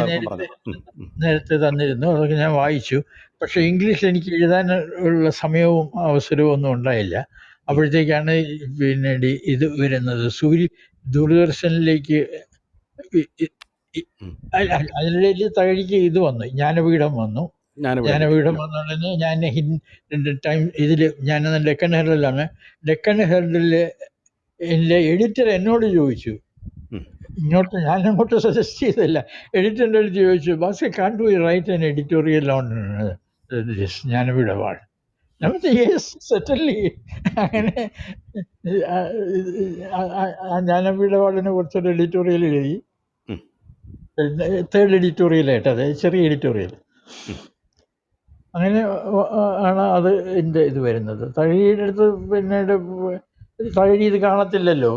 നേരത്തെ തന്നിരുന്നു. അതൊക്കെ ഞാൻ വായിച്ചു. പക്ഷെ ഇംഗ്ലീഷിൽ എനിക്ക് എഴുതാനുള്ള സമയവും അവസരവും ഒന്നും ഉണ്ടായില്ല. അപ്പോഴത്തേക്കാണ് പിന്നീട് ഇത് വരുന്നത്. ദൂരദർശനിലേക്ക് അതിലേക്ക് തകഴിക്ക് ഇത് വന്നു, ജ്ഞാനപീഠം വന്നു. ജ്ഞാനപീഠം വന്നുകൊണ്ടെന്ന് ഞാൻ ഞാനന്ന് ഡെക്കാൻ ഹെറാൾഡിലാണ്. ഡെക്കാൻ ഹെറാൾഡിൽ എൻ്റെ എഡിറ്റർ എന്നോട് ചോദിച്ചു, ഞാനങ്ങോട്ട് സജസ്റ്റ് ചെയ്തല്ല, എഡിറ്ററിൻ്റെ അടുത്ത് ചോദിച്ചു, boss can't we write an editorial on Jnanpith award? Yes certainly. അങ്ങനെ ജ്ഞാനപീഠ അവാർഡിനെ കുറിച്ചൊരു എഡിറ്റോറിയൽ എഴുതി. 3rd എഡിറ്റോറിയലായിട്ട്, അത് ചെറിയ എഡിറ്റോറിയൽ. അങ്ങനെ ആണ് അത് എൻ്റെ ഇത് വരുന്നത്. തകഴിയുടെ അടുത്ത് പിന്നീട് തകഴി ഇത് കാണത്തില്ലല്ലോ.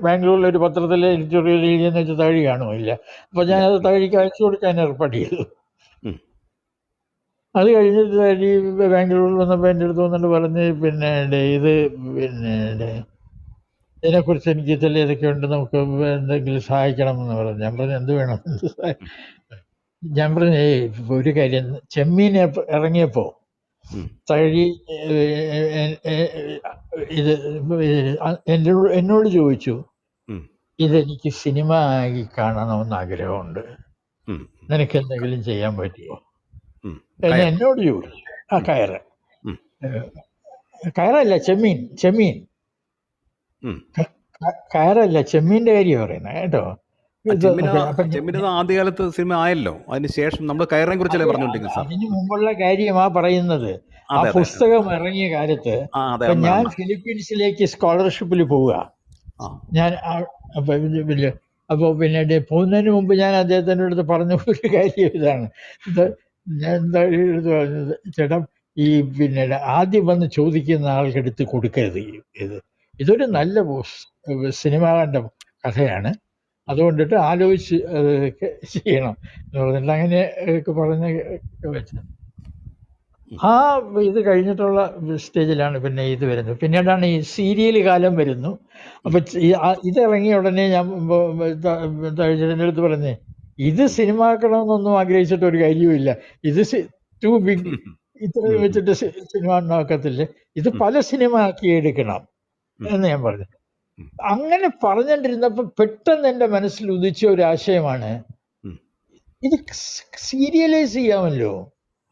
ബാംഗ്ലൂരിലെ ഒരു പത്രത്തിലെ എഡിറ്റോറിയൽ എഴുതിയെന്ന് വെച്ചാൽ തകഴി കാണുമില്ല. അപ്പോൾ ഞാനത് തകഴിക്ക് അയച്ചു കൊടുക്കാൻ ഏർപ്പാട് ചെയ്തു. അത് കഴിഞ്ഞ് തകഴി ബാംഗ്ലൂരിൽ വന്നപ്പോൾ എൻ്റെ അടുത്ത് വന്നിട്ട് പറഞ്ഞ്, പിന്നീട് ഇത് ഇതിനെക്കുറിച്ച് എനിക്ക് ചില ഇതൊക്കെ ഉണ്ട്, നമുക്ക് എന്തെങ്കിലും സഹായിക്കണമെന്ന് പറഞ്ഞു. ഞാൻ പറഞ്ഞു, എന്ത് വേണം? ഞാൻ പറഞ്ഞു, ഒരു കാര്യം, ചെമ്മീൻ ഇറങ്ങിയപ്പോൾ തകഴി ഇത് എന്നോട് ചോദിച്ചു, ഇതെനിക്ക് സിനിമ ആയി കാണണമെന്ന് ആഗ്രഹമുണ്ട്, നിനക്ക് എന്തെങ്കിലും ചെയ്യാൻ പറ്റുമോ എന്ന് എന്നോട് ചോദിച്ചു. കയറല്ല, ചെമ്മീൻ. ഉം. കയറല്ല, ചെമ്മീൻ്റെ കാര്യം പറയുന്നത് കേട്ടോ. ഇത് അപ്പൊ ചെമ്മീൻ ആദ്യകാലത്ത് സിനിമ ആയല്ലോ, അതിന് ശേഷം നമ്മൾ കയറിനെ കുറിച്ചല്ലേ പറഞ്ഞുകൊണ്ടിരിക്കുന്നത് സാർ. അതിന് മുമ്പുള്ള കാര്യമാ പറയുന്നത്. ആ അതെ അതെ പുസ്തകം ഇറങ്ങിയ കാലത്ത് ആ അതെ ഇപ്പൊ അന്ന് ഞാൻ അന്ന് ഫിലിപ്പീൻസിലേക്ക് സ്കോളർഷിപ്പിൽ പോവുക. ആ ഞാൻ അപ്പോൾ പിന്നെ പോകുന്നതിന് മുമ്പ് ഞാൻ അദ്ദേഹത്തിൻ്റെ അടുത്ത് പറഞ്ഞ ഒരു കാര്യം ഇതാണ്. ഇത് ഞാൻ എന്താ എടുത്ത് പറഞ്ഞത്, ചേട്ടാ ഈ പിന്നെ ആദ്യം വന്ന് ചോദിക്കുന്ന ആൾക്കെടുത്ത് കൊടുക്കരുത് ഇതൊരു നല്ല സിനിമ കണ്ട കഥയാണ്, അതുകൊണ്ടിട്ട് ആലോചിച്ച് അതൊക്കെ ചെയ്യണം എന്ന് പറഞ്ഞിട്ട് അങ്ങനെ ഒക്കെ പറഞ്ഞ് വെച്ചത്. ആ ഇത് കഴിഞ്ഞിട്ടുള്ള സ്റ്റേജിലാണ് പിന്നെ ഇത് വരുന്നത്. പിന്നീടാണ് ഈ സീരിയൽ കാലം വരുന്നു. അപ്പൊ ഇത് ഇറങ്ങിയ ഉടനെ ഞാൻ തഴുചേട്ടൻ്റെ അടുത്ത് പറഞ്ഞേ, ഇത് സിനിമ ആക്കണമെന്നൊന്നും ആഗ്രഹിച്ചിട്ട് ഒരു കാര്യവുമില്ല, ഇത് ടു ബിഗ്, ഇത്ര വെച്ചിട്ട് സിനിമ ഉണ്ടാക്കത്തില്ല, ഇത് പല സിനിമ ആക്കി എടുക്കണം എന്ന് ഞാൻ പറഞ്ഞു. അങ്ങനെ പറഞ്ഞുകൊണ്ടിരുന്നപ്പോൾ പെട്ടെന്ന് എൻ്റെ മനസ്സിൽ ഉദിച്ച ഒരു ആശയമാണ്, ഇത് സീരിയലൈസ് ചെയ്യാമല്ലോ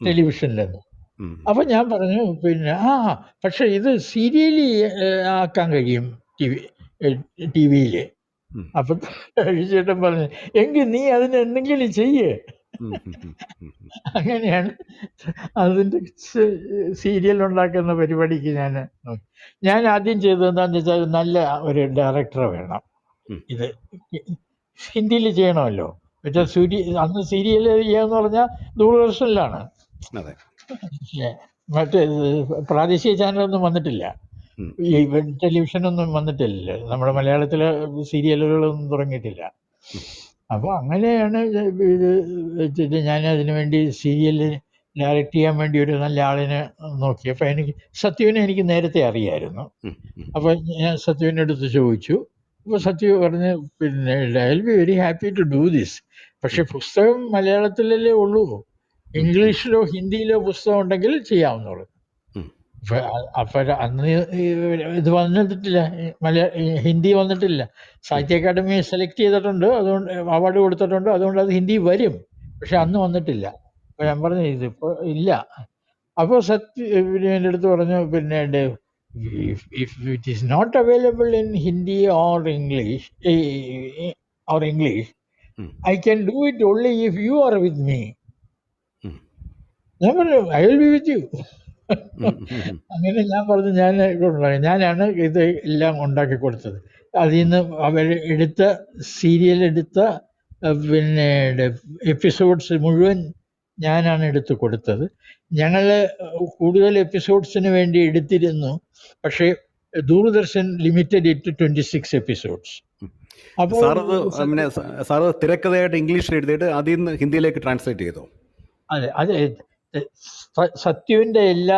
ടെലിവിഷനിലെന്ന്. അപ്പൊ ഞാൻ പറഞ്ഞു പിന്നെ പക്ഷെ ഇത് സീരിയലി ആക്കാൻ കഴിയും ടി വിയില്. അപ്പൊ ചേട്ടൻ പറഞ്ഞു, എങ്കിൽ നീ അതിന് എന്തെങ്കിലും ചെയ്യേ. അങ്ങനെയാണ് അതിൻ്റെ സീരിയൽ ഉണ്ടാക്കുന്ന പരിപാടിക്ക് ഞാൻ ആദ്യം ചെയ്തത് എന്താണെന്ന് വെച്ചാൽ, നല്ല ഒരു ഡയറക്ടറെ വേണം. ഇത് ഹിന്ദിയിൽ ചെയ്യണമല്ലോ. അന്ന് സീരിയൽ ചെയ്യാന്ന് പറഞ്ഞാൽ ദൂരദർശനിലാണ്, മറ്റേ പ്രാദേശിക ചാനലൊന്നും വന്നിട്ടില്ല, ഈ ടെലിവിഷനൊന്നും വന്നിട്ടില്ല, നമ്മുടെ മലയാളത്തിലെ സീരിയലുകളൊന്നും തുടങ്ങിയിട്ടില്ല. അപ്പോൾ അങ്ങനെയാണ് ഇത് വെച്ചിട്ട് ഞാൻ അതിനു വേണ്ടി സീരിയൽ ഡയറക്റ്റ് ചെയ്യാൻ വേണ്ടി ഒരു നല്ല ആളിനെ നോക്കി. അപ്പോൾ സത്യുവിനെ എനിക്ക് നേരത്തെ അറിയായിരുന്നു. അപ്പോൾ ഞാൻ സത്യുവിൻ്റെ അടുത്ത് ചോദിച്ചു. അപ്പോൾ സത്യു പറഞ്ഞ് പിന്നെ I will be very happy to do this, പക്ഷെ പുസ്തകം മലയാളത്തിലല്ലേ ഉള്ളൂ, ഇംഗ്ലീഷിലോ ഹിന്ദിയിലോ പുസ്തകം ഉണ്ടെങ്കിൽ ചെയ്യാവുന്നുള്ളൂ. അപ്പൊ അന്ന് ഇത് വന്നിട്ടില്ല, ഹിന്ദി വന്നിട്ടില്ല. സാഹിത്യ അക്കാദമി സെലക്ട് ചെയ്തിട്ടുണ്ട്, അതുകൊണ്ട് അവാർഡ് കൊടുത്തിട്ടുണ്ട്, അതുകൊണ്ട് അത് ഹിന്ദി വരും, പക്ഷെ അന്ന് വന്നിട്ടില്ല. അപ്പൊ ഞാൻ പറഞ്ഞു ഇതിപ്പോ ഇല്ല. അപ്പോൾ എൻ്റെ അടുത്ത് പറഞ്ഞു, പിന്നെ if it is not available in Hindi or English, I can do it only if you are with me. ഞാൻ പറഞ്ഞു I will B with you. അങ്ങനെ ഞാൻ പറഞ്ഞു ഞാനാണ് ഇത് എല്ലാം ഉണ്ടാക്കി കൊടുത്തത്. അതിൽ നിന്ന് അവർ സീരിയൽ എടുത്ത പിന്നെ എപ്പിസോഡ്സ് മുഴുവൻ ഞാനാണ് എടുത്തു കൊടുത്തത്. ഞങ്ങൾ കൂടുതൽ എപ്പിസോഡ്സിന് വേണ്ടി എടുത്തിരുന്നു, പക്ഷേ ദൂരദർശൻ ലിമിറ്റഡ് ഇറ്റ് 26 എപ്പിസോഡ്സ്. അപ്പോൾ സാറ് തിരക്കഥയായിട്ട് ഇംഗ്ലീഷിൽ എഴുതിയിട്ട് അതിൽ നിന്ന് ഹിന്ദിയിലേക്ക് ട്രാൻസ്ലേറ്റ് ചെയ്തോ? അതെ സത്യുവിൻ്റെ എല്ലാ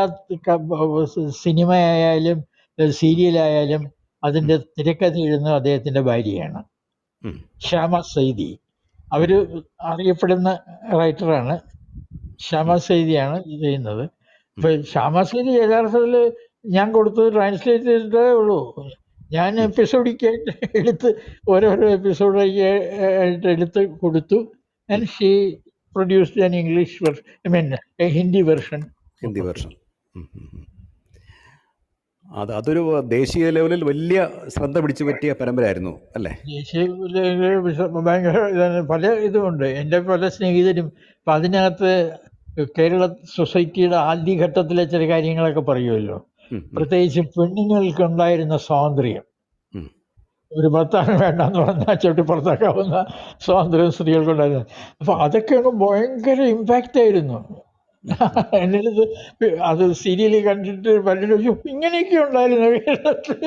സിനിമയായാലും സീരിയലായാലും അതിൻ്റെ തിരക്കഥ എഴുതുന്നത് അദ്ദേഹത്തിൻ്റെ ഭാര്യയാണ്, ശ്യാമ സൈദി. അവർ അറിയപ്പെടുന്ന റൈറ്ററാണ്, ശ്യാമ സൈദിയാണ് ചെയ്യുന്നത്. ഇപ്പം ശ്യാമ സൈദി യഥാർത്ഥത്തിൽ ഞാൻ കൊടുത്തത് ട്രാൻസ്ലേറ്റ് ചെയ്തിട്ടേ ഉള്ളൂ. ഞാൻ എപ്പിസോഡിക്കായിട്ട് ഓരോരോ എപ്പിസോഡായിട്ട് എടുത്ത് കൊടുത്തു. And she produced an English version, a Hindi version. അതൊരു ദേശീയ ലെവലിൽ വലിയ ശ്രദ്ധ പിടിച്ചു പറ്റിയ പരമ്പരയായിരുന്നു അല്ലേ? ദേശീയ ഭയങ്കര പല ഇതുമുണ്ട്. എൻ്റെ പല സ്നേഹിതരും അപ്പം അതിനകത്ത് കേരള സൊസൈറ്റിയുടെ ആദ്യഘട്ടത്തിലെ ചില കാര്യങ്ങളൊക്കെ പറയുമല്ലോ, പ്രത്യേകിച്ച് പെണ്ണുങ്ങൾക്കുണ്ടായിരുന്ന സ്വാതന്ത്ര്യം, ഒരു ഭർത്താവിന് വേണ്ടെന്ന് പറഞ്ഞാൽ ചവിട്ടി പുറത്താക്കാവുന്ന സ്വാതന്ത്ര്യം സ്ത്രീകൾക്കുണ്ടായിരുന്നു. അപ്പോൾ അതൊക്കെയാണ് ഭയങ്കര ഇമ്പാക്റ്റ് ആയിരുന്നു. എന്നിട്ട് അത് സീരിയൽ കണ്ടിട്ട് പലരും ഇങ്ങനെയൊക്കെ ഉണ്ടായിരുന്നു കേരളത്തിൽ.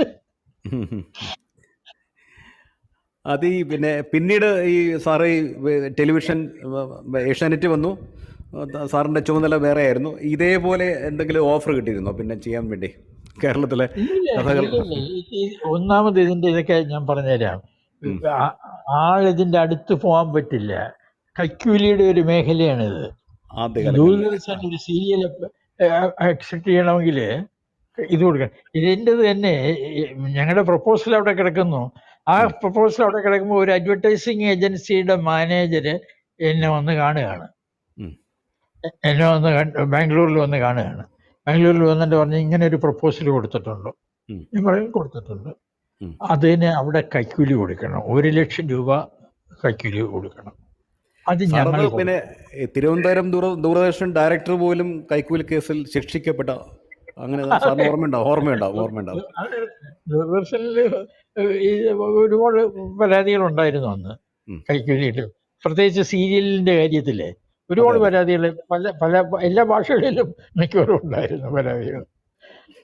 അത് പിന്നെ പിന്നീട് ഈ സാറ് ടെലിവിഷൻ ഏഷ്യാനെറ്റ് വന്നു, സാറിൻ്റെ ചുമതല വേറെ ആയിരുന്നു. ഇതേപോലെ എന്തെങ്കിലും ഓഫർ കിട്ടിയിരുന്നോ പിന്നെ ചെയ്യാൻ വേണ്ടി കേരളത്തിലെ കഥകൾ? ഒന്നാമത് ഇതിൻ്റെ ഇതൊക്കെ ഞാൻ പറഞ്ഞുതരാം. ആളിതിൻ്റെ അടുത്ത് പോകാൻ പറ്റില്ല, കൈക്കൂലിയുടെ ഒരു മേഖലയാണിത്. ദൂരദർശൻ ഒരു സീരിയൽ അക്സെപ്റ്റ് ചെയ്യണമെങ്കിൽ ഇത് കൊടുക്കണം. ഇതിൻ്റെത് തന്നെ ഞങ്ങളുടെ പ്രപ്പോസൽ അവിടെ കിടക്കുന്നു. ആ പ്രപ്പോസൽ അവിടെ കിടക്കുമ്പോൾ ഒരു അഡ്വർടൈസിങ് ഏജൻസിയുടെ മാനേജർ എന്നെ വന്ന് കാണുകയാണ്, ബാംഗ്ലൂരിൽ വന്ന് കാണുകയാണ്. ബാംഗ്ലൂരിൽ വന്നിട്ട് പറഞ്ഞ് ഇങ്ങനെ ഒരു പ്രപ്പോസൽ കൊടുത്തിട്ടുണ്ടോ? ഞാൻ പറയും കൊടുത്തിട്ടുണ്ട്. അതിന് അവിടെ കൈക്കൂലി കൊടുക്കണം. 1,00,000 രൂപ കൈക്കൂലി കൊടുക്കണം. അത് ഞങ്ങൾ സാറത് പിന്നെ തിരുവനന്തപുരം ദൂരദർശൻ ഡയറക്ടർ പോലും കൈക്കൂലി കേസിൽ ശിക്ഷിക്കപ്പെട്ട അങ്ങനെ സാറിന് ഓർമ്മയുണ്ടാവും. ദൂരദർശനിൽ ഈ ഒരുപാട് പരാതികളുണ്ടായിരുന്നു അന്ന് കൈക്കൂലിയിട്ട്, പ്രത്യേകിച്ച് സീരിയലിന്റെ കാര്യത്തില് ഒരുപാട് പരാതികൾ പല എല്ലാ ഭാഷകളിലും മിക്കവാറും ഉണ്ടായിരുന്നു പരാതികൾ.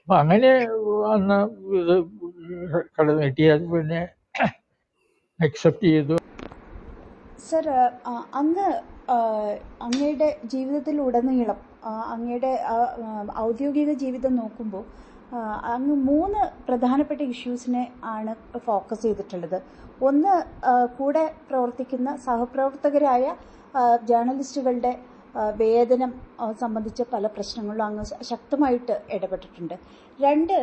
അപ്പൊ അങ്ങനെ അന്ന് ഇത് കടന്നു കിട്ടിയത് പിന്നെ അക്സെപ്റ്റ് ചെയ്തു. സർ, അങ്ങ് അങ്ങയുടെ ജീവിതത്തിലുടനീളം അങ്ങയുടെ ഔദ്യോഗിക ജീവിതം നോക്കുമ്പോൾ അങ്ങ് 3 പ്രധാനപ്പെട്ട ഇഷ്യൂസിനെ ആണ് ഫോക്കസ് ചെയ്തിട്ടുള്ളത്. ഒന്ന്, കൂടെ പ്രവർത്തിക്കുന്ന സഹപ്രവർത്തകരായ ജേർണലിസ്റ്റുകളുടെ വേതനം സംബന്ധിച്ച പല പ്രശ്നങ്ങളിലും അങ്ങ് ശക്തമായിട്ട് ഇടപെട്ടിട്ടുണ്ട്. 2,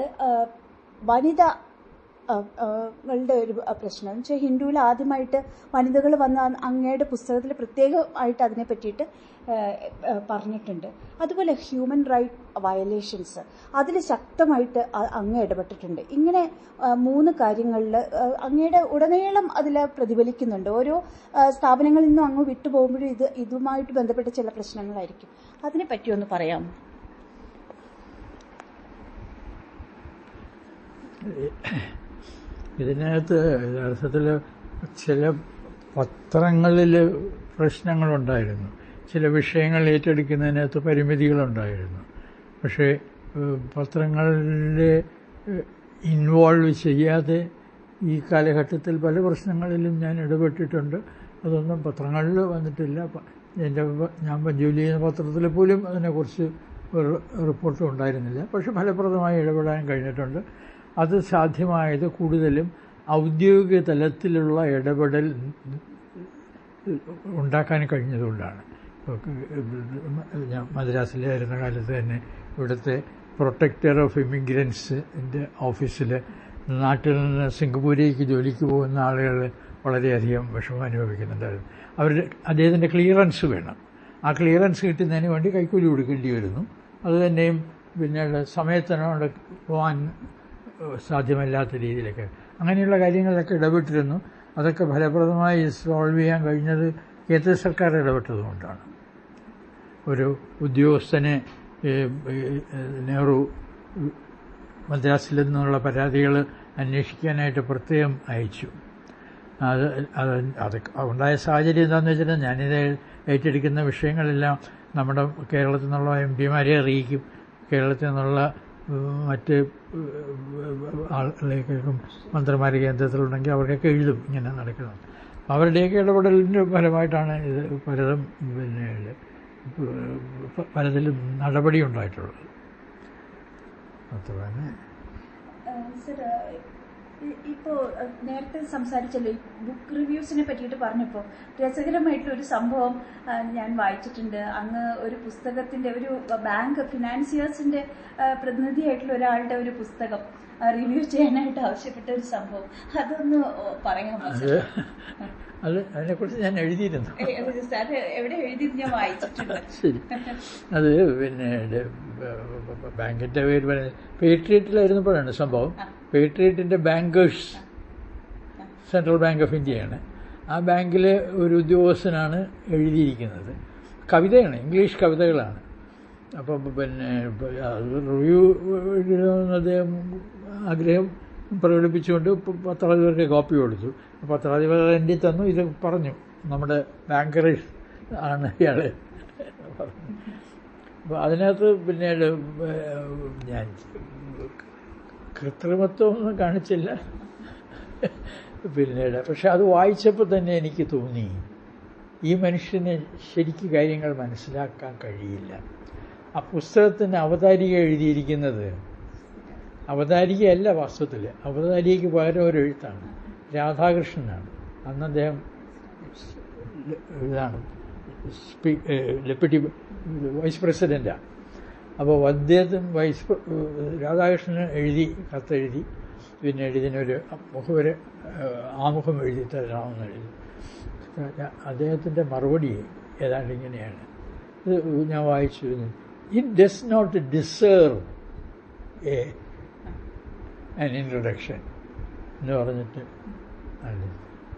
വനിതകളുടെ ഒരു പ്രശ്നം എന്ന് വെച്ചാൽ ഹിന്ദുവിൽ ആദ്യമായിട്ട് വനിതകൾ വന്ന അങ്ങയുടെ പുസ്തകത്തിൽ പ്രത്യേകമായിട്ട് അതിനെ പറ്റിയിട്ട് പറഞ്ഞിട്ടുണ്ട്. അതുപോലെ ഹ്യൂമൻ റൈറ്റ് വയലേഷൻസ്, അതിൽ ശക്തമായിട്ട് അങ്ങ് ഇടപെട്ടിട്ടുണ്ട്. ഇങ്ങനെ 3 കാര്യങ്ങളിൽ അങ്ങയുടെ ഉടനീളം അതിൽ പ്രതിഫലിക്കുന്നുണ്ട്. ഓരോ സ്ഥാപനങ്ങളിൽ നിന്നും അങ്ങ് വിട്ടുപോകുമ്പോഴും ഇതുമായിട്ട് ബന്ധപ്പെട്ട ചില പ്രശ്നങ്ങളായിരിക്കും. അതിനെ പറ്റി ഒന്ന് പറയാമോ? ഇതിനകത്ത് യഥാർത്ഥത്തിൽ ചില പത്രങ്ങളിൽ പ്രശ്നങ്ങളുണ്ടായിരുന്നു, ചില വിഷയങ്ങൾ ഏറ്റെടുക്കുന്നതിനകത്ത് പരിമിതികളുണ്ടായിരുന്നു. പക്ഷേ പത്രങ്ങളിൽ ഇൻവോൾവ് ചെയ്യാതെ ഈ കാലഘട്ടത്തിൽ പല പ്രശ്നങ്ങളിലും ഞാൻ ഇടപെട്ടിട്ടുണ്ട്. അതൊന്നും പത്രങ്ങളിൽ വന്നിട്ടില്ല. ഞാൻ ജോലി ചെയ്യുന്ന പത്രത്തിൽ പോലും അതിനെക്കുറിച്ച് ഒരു റിപ്പോർട്ടും ഉണ്ടായിരുന്നില്ല. പക്ഷെ ഫലപ്രദമായി ഇടപെടാൻ കഴിഞ്ഞിട്ടുണ്ട്. അത് സാധ്യമായത് കൂടുതലും ഔദ്യോഗിക തലത്തിലുള്ള ഇടപെടൽ ഉണ്ടാക്കാൻ കഴിഞ്ഞതുകൊണ്ടാണ്. ഞാൻ മദ്രാസിലായിരുന്ന കാലത്ത് തന്നെ ഇവിടുത്തെ പ്രൊട്ടക്ടർ ഓഫ് ഇമിഗ്രൻസിൻ്റെ ഓഫീസിൽ നാട്ടിൽ നിന്ന് സിംഗപ്പൂരിലേക്ക് ജോലിക്ക് പോകുന്ന ആളുകൾ വളരെയധികം വിഷമം അനുഭവിക്കുന്നുണ്ടായിരുന്നു. അദ്ദേഹത്തിൻ്റെ ക്ലിയറൻസ് വേണം. ആ ക്ലിയറൻസ് കിട്ടുന്നതിന് വേണ്ടി കൈക്കൂലി കൊടുക്കേണ്ടി വരുന്നു. അതുതന്നെയും പിന്നീട് സമയത്തിനോട് പോകാൻ സാധ്യമല്ലാത്ത രീതിയിലൊക്കെ അങ്ങനെയുള്ള കാര്യങ്ങളിലൊക്കെ ഇടപെട്ടിരുന്നു. അതൊക്കെ ഫലപ്രദമായി സോൾവ് ചെയ്യാൻ കഴിഞ്ഞത് കേന്ദ്ര സർക്കാർ ഇടപെട്ടതുകൊണ്ടാണ്. ഒരു ഉദ്യോഗസ്ഥനെ നെഹ്റു മദ്രാസിൽ നിന്നുള്ള പരാതികൾ അന്വേഷിക്കാനായിട്ട് പ്രത്യേകം അയച്ചു. അത് ഉണ്ടായ സാഹചര്യം എന്താണെന്ന് വെച്ചാൽ ഞാനിത് ഏറ്റെടുക്കുന്ന വിഷയങ്ങളെല്ലാം നമ്മുടെ കേരളത്തിൽ നിന്നുള്ള MP-മാരെ അറിയിക്കും. കേരളത്തിൽ നിന്നുള്ള മറ്റ് ആളുകളേക്കും മന്ത്രിമാർ കേന്ദ്രത്തിലുണ്ടെങ്കിൽ അവർക്കൊക്കെ എഴുതും ഇങ്ങനെ നടക്കുന്നത്. അവരുടെയൊക്കെ ഇടപെടലിൻ്റെ ഫലമായിട്ടാണ് ഇത് പലതിലും നടപടി ഉണ്ടായിട്ടുള്ളത്. അത്ര തന്നെ. ഇപ്പോൾ നേരത്തെ സംസാരിച്ചല്ലോ, ഈ ബുക്ക് റിവ്യൂസിനെ പറ്റിയിട്ട് പറഞ്ഞപ്പോൾ രസകരമായിട്ടുള്ളൊരു സംഭവം ഞാൻ വായിച്ചിട്ടുണ്ട്. അങ്ങ് ഒരു പുസ്തകത്തിൻ്റെ ഒരു ബാങ്ക് ഫിനാൻസിയേഴ്സിൻ്റെ പ്രതിനിധിയായിട്ടുള്ള ഒരാളുടെ ഒരു പുസ്തകം റിവ്യൂ ചെയ്യാനായിട്ട് ആവശ്യപ്പെട്ട ഒരു സംഭവം, അതൊന്ന് പറയാമോ? അതിനെക്കുറിച്ച് ഞാൻ എഴുതിയിരുന്നു. എവിടെ എഴുതി? ഞാൻ വായിച്ചിട്ടുണ്ട്. ശരി. അത് പിന്നെ ബാങ്കിൻ്റെ പേര് പേട്രിയറ്റിലായിരുന്നപ്പോഴാണ് സംഭവം. പേട്രിയറ്റിൻ്റെ ബാങ്കേഴ്സ് സെൻട്രൽ ബാങ്ക് ഓഫ് ഇന്ത്യയാണ്. ആ ബാങ്കിലെ ഒരു ഉദ്യോഗസ്ഥനാണ് എഴുതിയിരിക്കുന്നത്. കവിതയാണ്, ഇംഗ്ലീഷ് കവിതകളാണ്. അപ്പം പിന്നെ റിവ്യൂ അദ്ദേഹം ആഗ്രഹം പ്രകടിപ്പിച്ചുകൊണ്ട് പത്രാധിപർക്ക് കോപ്പി കൊടുത്തു. പത്രാധിപർ എൻ്റെ തന്നു. ഇത് പറഞ്ഞു, നമ്മുടെ ബാങ്കേഴ്സ് ആണ് ഇയാൾ പറഞ്ഞു. അപ്പോൾ അതിനകത്ത് പിന്നീട് ഞാൻ കൃത്രിമത്വമൊന്നും കാണിച്ചില്ല പിന്നീട്. പക്ഷെ അത് വായിച്ചപ്പോൾ തന്നെ എനിക്ക് തോന്നി, ഈ മനുഷ്യന് ശരിക്കും കാര്യങ്ങൾ മനസ്സിലാക്കാൻ കഴിയില്ല. ആ പുസ്തകത്തിന് അവതാരിക എഴുതിയിരിക്കുന്നത് അവതാരികയല്ല, വാസ്തവത്തിൽ അവതാരികയ്ക്ക് പകരം ഒരു എഴുത്താണ്, രാധാകൃഷ്ണനാണ്. അന്ന് അദ്ദേഹം ഇതാണ് ഡെപ്യൂട്ടി വൈസ് പ്രസിഡൻ്റാണ്. അപ്പോൾ അദ്ദേഹത്തിന് രാധാകൃഷ്ണന് കത്തെഴുതി, പിന്നെ ഇതിനൊരു ആമുഖം എഴുതി തരാമെന്ന് എഴുതി. അദ്ദേഹത്തിൻ്റെ മറുപടി ഏതാണ്ട് ഇങ്ങനെയാണ്, ഇത് ഞാൻ വായിച്ചു. It does not deserve an introduction. എന്ന് പറഞ്ഞിട്ട് അല്ല,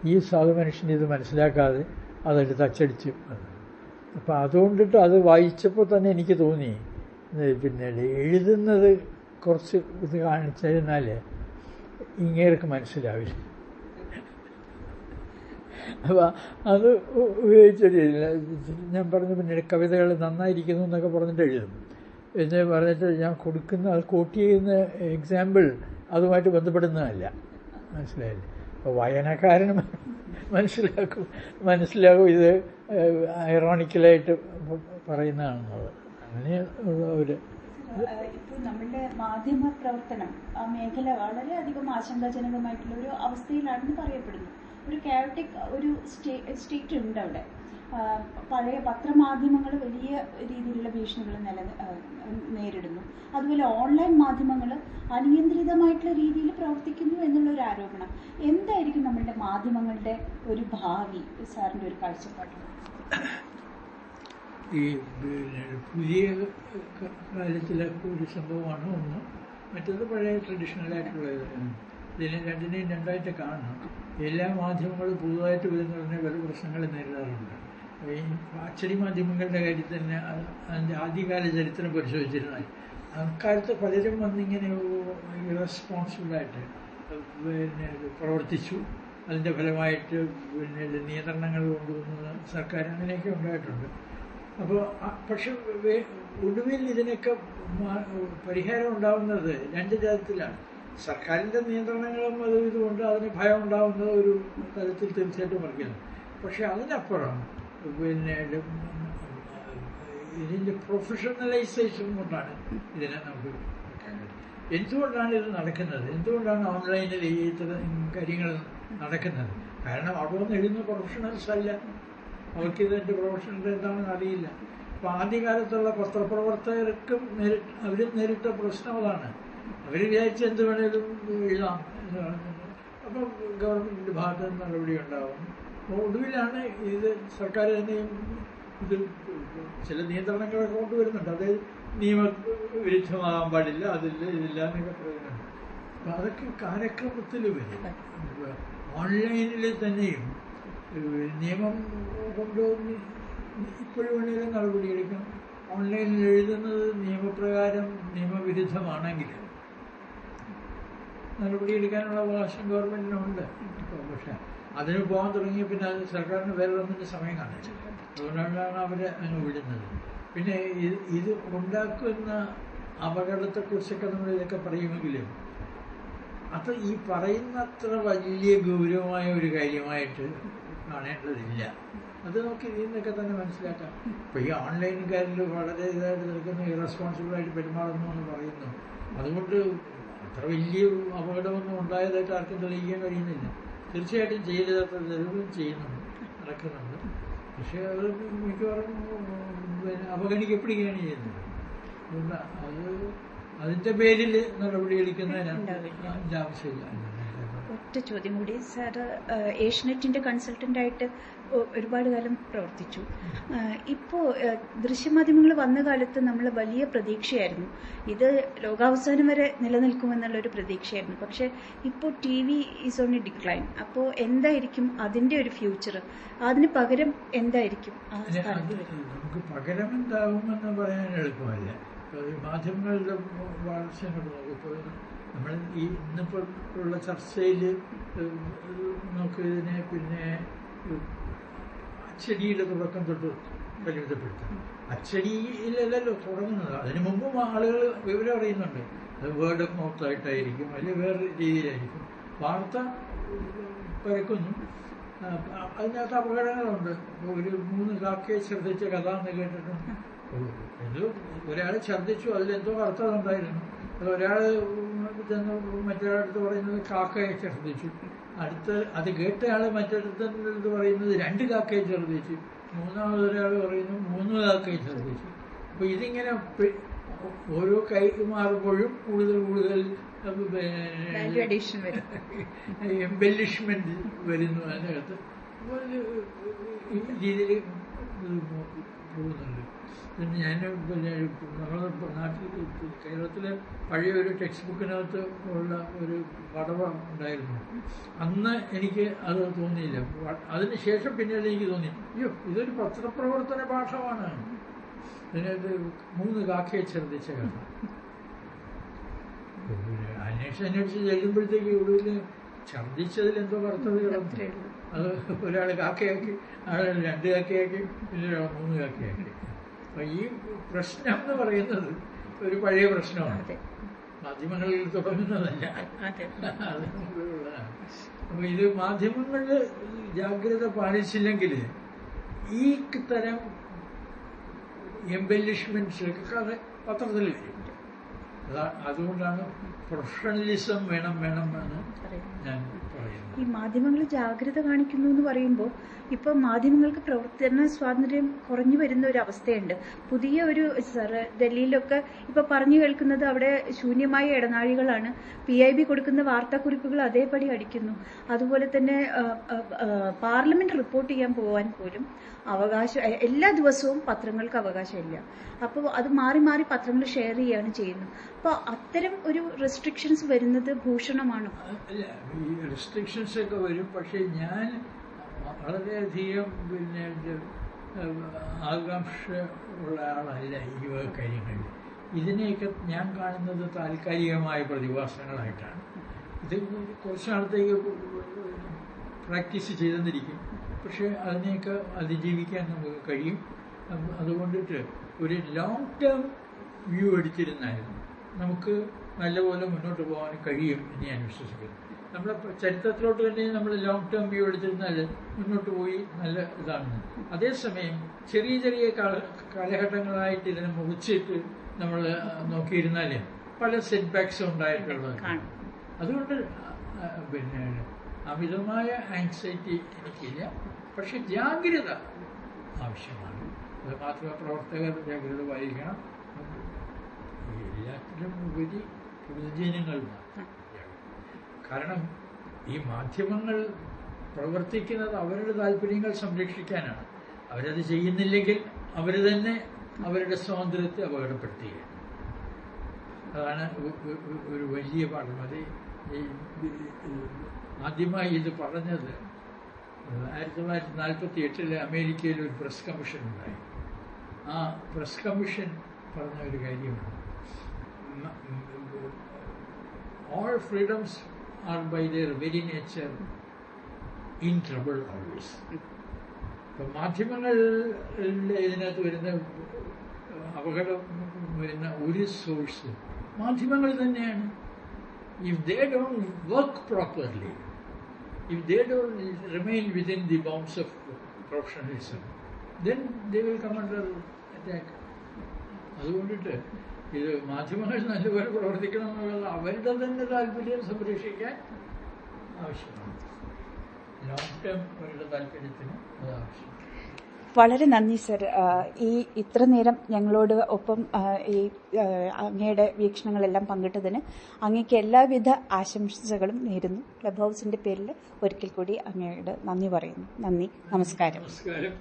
ഈ സാധു മനുഷ്യൻ ഇത് മനസ്സിലാക്കാതെ അതെടുത്ത് അച്ചടിച്ച്. അപ്പം അതുകൊണ്ടിട്ട് അത് വായിച്ചപ്പോൾ തന്നെ എനിക്ക് തോന്നി പിന്നീട് എഴുതുന്നത് കുറച്ച് ഇത് കാണിച്ചിരുന്നാൽ ഇങ്ങേർക്ക് മനസ്സിലാവില്ല. അപ്പം അത് ഉപയോഗിച്ചൊരു ഞാൻ പറഞ്ഞു പിന്നീട് കവിതകൾ നന്നായിരിക്കുന്നു എന്നൊക്കെ പറഞ്ഞിട്ട് എഴുതും എന്ന് പറഞ്ഞിട്ട് ഞാൻ കൊടുക്കുന്ന അത് കോട്ട് ചെയ്യുന്ന എക്സാമ്പിൾ അതുമായിട്ട് ബന്ധപ്പെടുന്നതല്ല. മനസ്സിലായില്ലേ? അപ്പോൾ വായനക്കാരന് മനസ്സിലാകും ഇത് ഐറോണിക്കലായിട്ട് പറയുന്നതാണെന്നുള്ളത്. അങ്ങനെ ഒരു ഇപ്പോൾ നമ്മളുടെ മാധ്യമ പ്രവർത്തനം ആ മേഖല വളരെയധികം ആശങ്കാജനകമായിട്ടുള്ള ഒരു അവസ്ഥയിലാണെന്ന് പറയപ്പെടുന്നു. ഒരു കായോട്ടിക് ഒരു സ്റ്റേറ്റ് ഉണ്ട് അവിടെ. പഴയ പത്രമാധ്യമങ്ങൾ വലിയ രീതിയിലുള്ള ഭീഷണികൾ നേരിടുന്നു. അതുപോലെ ഓൺലൈൻ മാധ്യമങ്ങൾ അനിയന്ത്രിതമായിട്ടുള്ള രീതിയിൽ പ്രവർത്തിക്കുന്നു എന്നുള്ളൊരു ആരോപണം. എന്തായിരിക്കും നമ്മളുടെ മാധ്യമങ്ങളുടെ ഒരു ഭാവി സാറിൻ്റെ ഒരു കാഴ്ചപ്പാട്? ഈ പുതിയ കാലത്തിലെ ഒരു സംഭവമാണ് ഒന്ന്. മറ്റത് പഴയ ട്രഡീഷണലായിട്ടുള്ളത്. ഇതിനെ രണ്ടിനെയും രണ്ടായിട്ട് കാണണം. എല്ലാ മാധ്യമങ്ങളും പുതുതായിട്ട് വരുന്നതിന് പല പ്രശ്നങ്ങൾ നേരിടാറുണ്ട്. ഈ അച്ചടി മാധ്യമങ്ങളുടെ കാര്യത്തിൽ തന്നെ അതിൻ്റെ ആദ്യകാല ചരിത്രം പരിശോധിച്ചിരുന്നാൽ അക്കാലത്ത് പലരും വന്നിങ്ങനെ ഇറസ്പോൺസിബിളായിട്ട് പ്രവർത്തിച്ചു. അതിൻ്റെ ഫലമായിട്ട് നിയന്ത്രണങ്ങൾ കൊണ്ടുവന്നത് സർക്കാർ അങ്ങനെയൊക്കെ ഉണ്ടായിട്ടുണ്ട്. അപ്പോൾ പക്ഷെ ഒടുവിൽ ഇതിനൊക്കെ പരിഹാരം ഉണ്ടാവുന്നത് രണ്ട് തരത്തിലാണ്. സർക്കാരിൻ്റെ നിയന്ത്രണങ്ങളും അതും ഇതുകൊണ്ട് അതിന് ഭയം ഉണ്ടാവുന്നത് ഒരു തരത്തിൽ തീർച്ചയായിട്ടും പറയുന്നു. പക്ഷെ അതിനപ്പുറം ഇതിൻ്റെ പ്രൊഫഷണലൈസേഷൻ കൊണ്ടാണ് ഇതിനെ നമുക്ക് എന്തുകൊണ്ടാണ് ഇത് നടക്കുന്നത്? എന്തുകൊണ്ടാണ് ഓൺലൈനിൽ ഈ ഇത്തരം കാര്യങ്ങൾ നടക്കുന്നത്? കാരണം അവിടെ വന്ന് എഴുതുന്ന പ്രൊഫഷണൽസ് അല്ല. അവർക്ക് ഇതിൻ്റെ പ്രൊഫഷണൽ എന്താണെന്ന് അറിയില്ല. അപ്പോൾ ആദ്യകാലത്തുള്ള പത്രപ്രവർത്തകർക്കും അവർ നേരിട്ട പ്രശ്നം അതാണ്. അവർ വിചാരിച്ച് എന്ത് വേണേലും എഴുതാം എന്ന് പറയുന്നത്. അപ്പം ഗവൺമെൻറ്റിൻ്റെ ഭാഗത്ത് നിന്ന് നടപടി ഉണ്ടാവും. അപ്പോൾ ഒടുവിലാണ് ഇത് സർക്കാർ തന്നെയും ഇത് ചില നിയന്ത്രണങ്ങളൊക്കെ കൊണ്ടുവരുന്നുണ്ട്. അതായത് നിയമവിരുദ്ധമാകാൻ പാടില്ല, അതില്ല ഇതില്ല എന്നൊക്കെ പറയുന്നുണ്ട്. അപ്പം അതൊക്കെ കാലക്രമത്തിൽ വരും. ഓൺലൈനിൽ തന്നെയും നിയമം കൊണ്ടുവന്ന് ഇപ്പോഴും വേണമെങ്കിലും നടപടിയെടുക്കണം. ഓൺലൈനിൽ എഴുതുന്നത് നിയമപ്രകാരം നിയമവിരുദ്ധമാണെങ്കിൽ നടപടിയെടുക്കാനുള്ള അവകാശം ഗവൺമെൻറ്റിനുണ്ട്. പക്ഷേ അതിന് പോകാൻ തുടങ്ങിയ പിന്നെ അത് സർക്കാരിന് വേറെ ഒന്നിൻ്റെ സമയം കാണിച്ചു. അതുകൊണ്ടാണ് അവർ അങ്ങ് വിടുന്നത്. പിന്നെ ഇത് ഉണ്ടാക്കുന്ന അപകടത്തെക്കുറിച്ചൊക്കെ നമ്മൾ ഇതൊക്കെ പറയുമെങ്കിലും അത് ഈ പറയുന്നത്ര വലിയ ഗൗരവമായ ഒരു കാര്യമായിട്ട് കാണേണ്ടതില്ല. അത് നമുക്ക് ഇതിൽ നിന്നൊക്കെ തന്നെ മനസ്സിലാക്കാം. ഇപ്പോൾ ഈ ഓൺലൈൻകാരിൽ വളരെ ഇതായിട്ട് നിൽക്കുന്ന ഇറസ്പോൺസിബിളായിട്ട് പെരുമാറുന്നു എന്ന് പറയുന്നു. അതുകൊണ്ട് അത്ര വലിയ അപകടമൊന്നും ഉണ്ടായതായിട്ട് ആർക്കും തെളിയിക്കാൻ കഴിയുന്നില്ല. തീർച്ചയായിട്ടും ചെയ്യരുതാത്ത തെളിവും ചെയ്യുന്നുണ്ട്, നടക്കുന്നുണ്ട്. പക്ഷേ അത് മിക്കവാറും അവഗണിക്കപ്പെടുകയാണ് ചെയ്യുന്നത്. അതുകൊണ്ട് അതിൻ്റെ പേരിൽ നടപടിയെടുക്കുന്നതിന് ആവശ്യമില്ല. ഒറ്റ ചോദ്യം കൂടി സാർ. ഏഷ്യനെറ്റിൻ്റെ കൺസൾട്ടൻ്റായിട്ട് ഒരുപാട് കാലം പ്രവർത്തിച്ചു. ഇപ്പോൾ ദൃശ്യമാധ്യമങ്ങൾ വന്ന കാലത്ത് നമ്മൾ വലിയ പ്രതീക്ഷയായിരുന്നു, ഇത് ലോകാവസാനം വരെ നിലനിൽക്കുമെന്നുള്ളൊരു പ്രതീക്ഷയായിരുന്നു. പക്ഷേ ഇപ്പോൾ TV is on A decline. അപ്പോൾ എന്തായിരിക്കും അതിൻ്റെ ഒരു ഫ്യൂച്ചർ? അതിന് പകരം എന്തായിരിക്കും ആ സ്ഥാനത്ത് വരുന്നത്? നമുക്ക് പകരം എന്താകുമെന്ന് പറയാൻ എളുപ്പമല്ല. മാധ്യമങ്ങളുടെ വളർച്ച നോക്കിപ്പോൾ നമ്മൾ ഈ ഇന്നിപ്പോൾ ഉള്ള ചർച്ചയിൽ നമുക്കിതിനെ പിന്നെ അച്ചടിയുടെ തുടക്കം തൊട്ട് പരിമിതപ്പെടുത്താം. അച്ചടിയിലല്ലല്ലോ തുടങ്ങുന്നത്. അതിന് മുമ്പും ആളുകൾ വിവരം അറിയുന്നുണ്ട്. അത് വേർഡ് ഓഫ് മൗത്ത് ആയിട്ടായിരിക്കും, അല്ലെങ്കിൽ വേറെ രീതിയിലായിരിക്കും. വാർത്ത പരക്കുന്നു. അതിനകത്ത് അപകടങ്ങളുണ്ട്. ഒരു 3 കാക്കയെ ശ്രദ്ധിച്ച കഥ എന്ന് കേട്ടിട്ടുണ്ട്. എന്തോ ഒരാൾ ഛർദ്ദിച്ചു, അതിലെന്തോ അർത്ഥം ഉണ്ടായിരുന്നു. അത് ഒരാൾ ചെന്ന് മറ്റൊരാളടുത്ത് പറയുന്നത് കാക്കയെ ഛർദ്ദിച്ചു. അത് കേട്ടയാൾ മറ്റൊരുത്തടുത്ത് പറയുന്നത് 2 കാക്കയെ ഛർദ്ദിച്ചു. മൂന്നാമതൊരാൾ പറയുന്നു 3 കാക്കയെ ഛർദ്ദിച്ചു. അപ്പോൾ ഇതിങ്ങനെ ഓരോ കൈ മാറുമ്പോഴും കൂടുതൽ എംബെല്ലിഷ്മെന്റ് വരുന്നു അതിനകത്ത്. ഈ രീതിയിൽ പോകുന്നുണ്ട്. പിന്നെ ഞാൻ പിന്നെ നമ്മുടെ നാട്ടിൽ കേരളത്തിൽ പഴയ ഒരു ടെക്സ്റ്റ് ബുക്കിനകത്ത് ഉള്ള ഒരു പടവ ഉണ്ടായിരുന്നു. അന്ന് എനിക്ക് അത് തോന്നിയില്ല. അതിന് ശേഷം പിന്നീട് എനിക്ക് തോന്നി, അയ്യോ ഇതൊരു പത്രപ്രവർത്തന പാഠമാണ്. അതിനകത്ത് 3 കാക്കയെ ഛർദ്ദിച്ച കഥ. അന്വേഷിച്ച് ചെല്ലുമ്പോഴത്തേക്ക് ഉള്ളിൽ ഛർദ്ദിച്ചതിൽ എന്തോ കറുത്തത് കിടന്നു. അത് ഒരാൾ കാക്കയാക്കി, ആൾ 2 കാക്കയാക്കി, പിന്നെ ഒരാൾ 3 കാക്കയാക്കി. അപ്പം ഈ പ്രശ്നം എന്ന് പറയുന്നത് ഒരു പഴയ പ്രശ്നമാണ്, മാധ്യമങ്ങളിൽ തുടങ്ങുന്നതല്ല, അത് മുമ്പുള്ളതാണ്. അപ്പോൾ ഇത് മാധ്യമങ്ങളിൽ ജാഗ്രത പാലിച്ചില്ലെങ്കിൽ ഈ തരം എംബെലിഷ്മെന്റ്സ് ഒക്കെ പത്രത്തിൽ വരും. അതുകൊണ്ടാണ് പ്രൊഫഷണലിസം വേണം എന്ന് ഞാൻ പറയുന്നത്. ഈ മാധ്യമങ്ങൾ ജാഗ്രത കാണിക്കുന്നു എന്ന് പറയുമ്പോൾ ഇപ്പോൾ മാധ്യമങ്ങൾക്ക് പ്രവർത്തന സ്വാതന്ത്ര്യം കുറഞ്ഞു വരുന്ന ഒരു അവസ്ഥയുണ്ട്. പുതിയ ഒരു ഡൽഹിയിലൊക്കെ ഇപ്പോൾ പറഞ്ഞു കേൾക്കുന്നത് അവിടെ ശൂന്യമായ ഇടനാഴികളാണ്. PIB കൊടുക്കുന്ന വാർത്താക്കുറിപ്പുകൾ അതേപടി അടിക്കുന്നു. അതുപോലെ തന്നെ പാർലമെന്റ് റിപ്പോർട്ട് ചെയ്യാൻ പോകാൻ പോലും അവകാശം, എല്ലാ ദിവസവും പത്രങ്ങൾക്ക് അവകാശമില്ല. അപ്പോൾ അത് മാറി മാറി പത്രങ്ങൾ ഷെയർ ചെയ്യുകയാണ് ചെയ്യുന്നത്. അപ്പോൾ അത്തരം ഒരു റെസ്ട്രിക്ഷൻസ് വരുന്നത് ഭൂഷണമാണ്. അല്ല, ഈ റെസ്ട്രിക്ഷൻസ് ഒക്കെ വരും. പക്ഷേ ഞാൻ വളരെയധികം പിന്നെ ആകാംക്ഷ ഉള്ള ആളല്ല ഈ വക കാര്യങ്ങളിൽ. ഇതിനെയൊക്കെ ഞാൻ കാണുന്നത് താൽക്കാലികമായ പ്രതിഭാസങ്ങളായിട്ടാണ്. ഇത് കുറച്ച് നാളത്തേക്ക് പ്രാക്ടീസ് ചെയ്തെന്നിരിക്കും, പക്ഷേ അതിനെയൊക്കെ അതിജീവിക്കാൻ നമുക്ക് കഴിയും. അതുകൊണ്ടിട്ട് ഒരു ലോങ് ടേം വ്യൂ എടുത്തിരുന്നായിരുന്നു നമുക്ക് നല്ലപോലെ മുന്നോട്ട് പോകാൻ കഴിയും എന്ന് ഞാൻ വിശ്വസിക്കുന്നു. നമ്മളെ ചരിത്രത്തിലോട്ട് തന്നെ നമ്മൾ ലോങ് ടേം വ്യൂ എടുത്തിരുന്നാൽ മുന്നോട്ട് പോയി നല്ല ഇതാണ്. അതേസമയം ചെറിയ ചെറിയ കാലഘട്ടങ്ങളായിട്ട് ഇതിനെ മുറിച്ചിട്ട് നമ്മൾ നോക്കിയിരുന്നാൽ പല സെറ്റ് ബാക്സും ഉണ്ടായിട്ടുള്ളത്. അതുകൊണ്ട് പിന്നെ അമിതമായ ആങ്സൈറ്റി എനിക്കില്ല, പക്ഷെ ജാഗ്രത ആവശ്യമാണ്. അത് മാധ്യമപ്രവർത്തകർ ജാഗ്രത പാലിക്കണം. എല്ലാത്തിലും ഉപരി പൊതുജനങ്ങൾ. കാരണം ഈ മാധ്യമങ്ങൾ പ്രവർത്തിക്കുന്നത് അവരുടെ താല്പര്യങ്ങൾ സംരക്ഷിക്കാനാണ്. അവരത് ചെയ്യുന്നില്ലെങ്കിൽ അവർ തന്നെ അവരുടെ സ്വാതന്ത്ര്യത്തെ അപകടപ്പെടുത്തുകയാണ്. അതാണ് ഒരു വലിയ പാഠം. അത് ആദ്യമായി ഇത് പറഞ്ഞത് 1948 അമേരിക്കയിൽ ഒരു പ്രസ് കമ്മീഷൻ ഉണ്ടായി. ആ പ്രസ് കമ്മീഷൻ പറഞ്ഞ ഒരു കാര്യമാണ്, all freedoms are by their very nature in trouble always. ഇപ്പം മാധ്യമങ്ങളുടെ ഇതിനകത്ത് വരുന്ന അപകടം വരുന്ന ഒരു സോഴ്സ് മാധ്യമങ്ങൾ തന്നെയാണ്. If they don't work properly, if they don't remain within the bounds of professionalism, then they will come under attack. അതുകൊണ്ടിട്ട് ഇത് മാധ്യമങ്ങൾ നല്ലപോലെ പ്രവർത്തിക്കണം എന്നുള്ളത് അവരുടെ തന്നെ താല്പര്യം സംരക്ഷിക്കാൻ ആവശ്യമാണ്. ലോങ് ടേം അവരുടെ താല്പര്യത്തിന് അത് ആവശ്യമാണ്. വളരെ നന്ദി സർ, ഇത്ര നേരം ഞങ്ങളോട് ഒപ്പം ഈ അങ്ങയുടെ വീക്ഷണങ്ങളെല്ലാം പങ്കിട്ടതിന് അങ്ങേക്ക് എല്ലാവിധ ആശംസകളും നേരുന്നു. ക്ലബ് ഹൗസിന്റെ പേരിൽ ഒരിക്കൽ കൂടി അങ്ങയോട് നന്ദി പറയുന്നു. നന്ദി, നമസ്കാരം. നമസ്കാരം.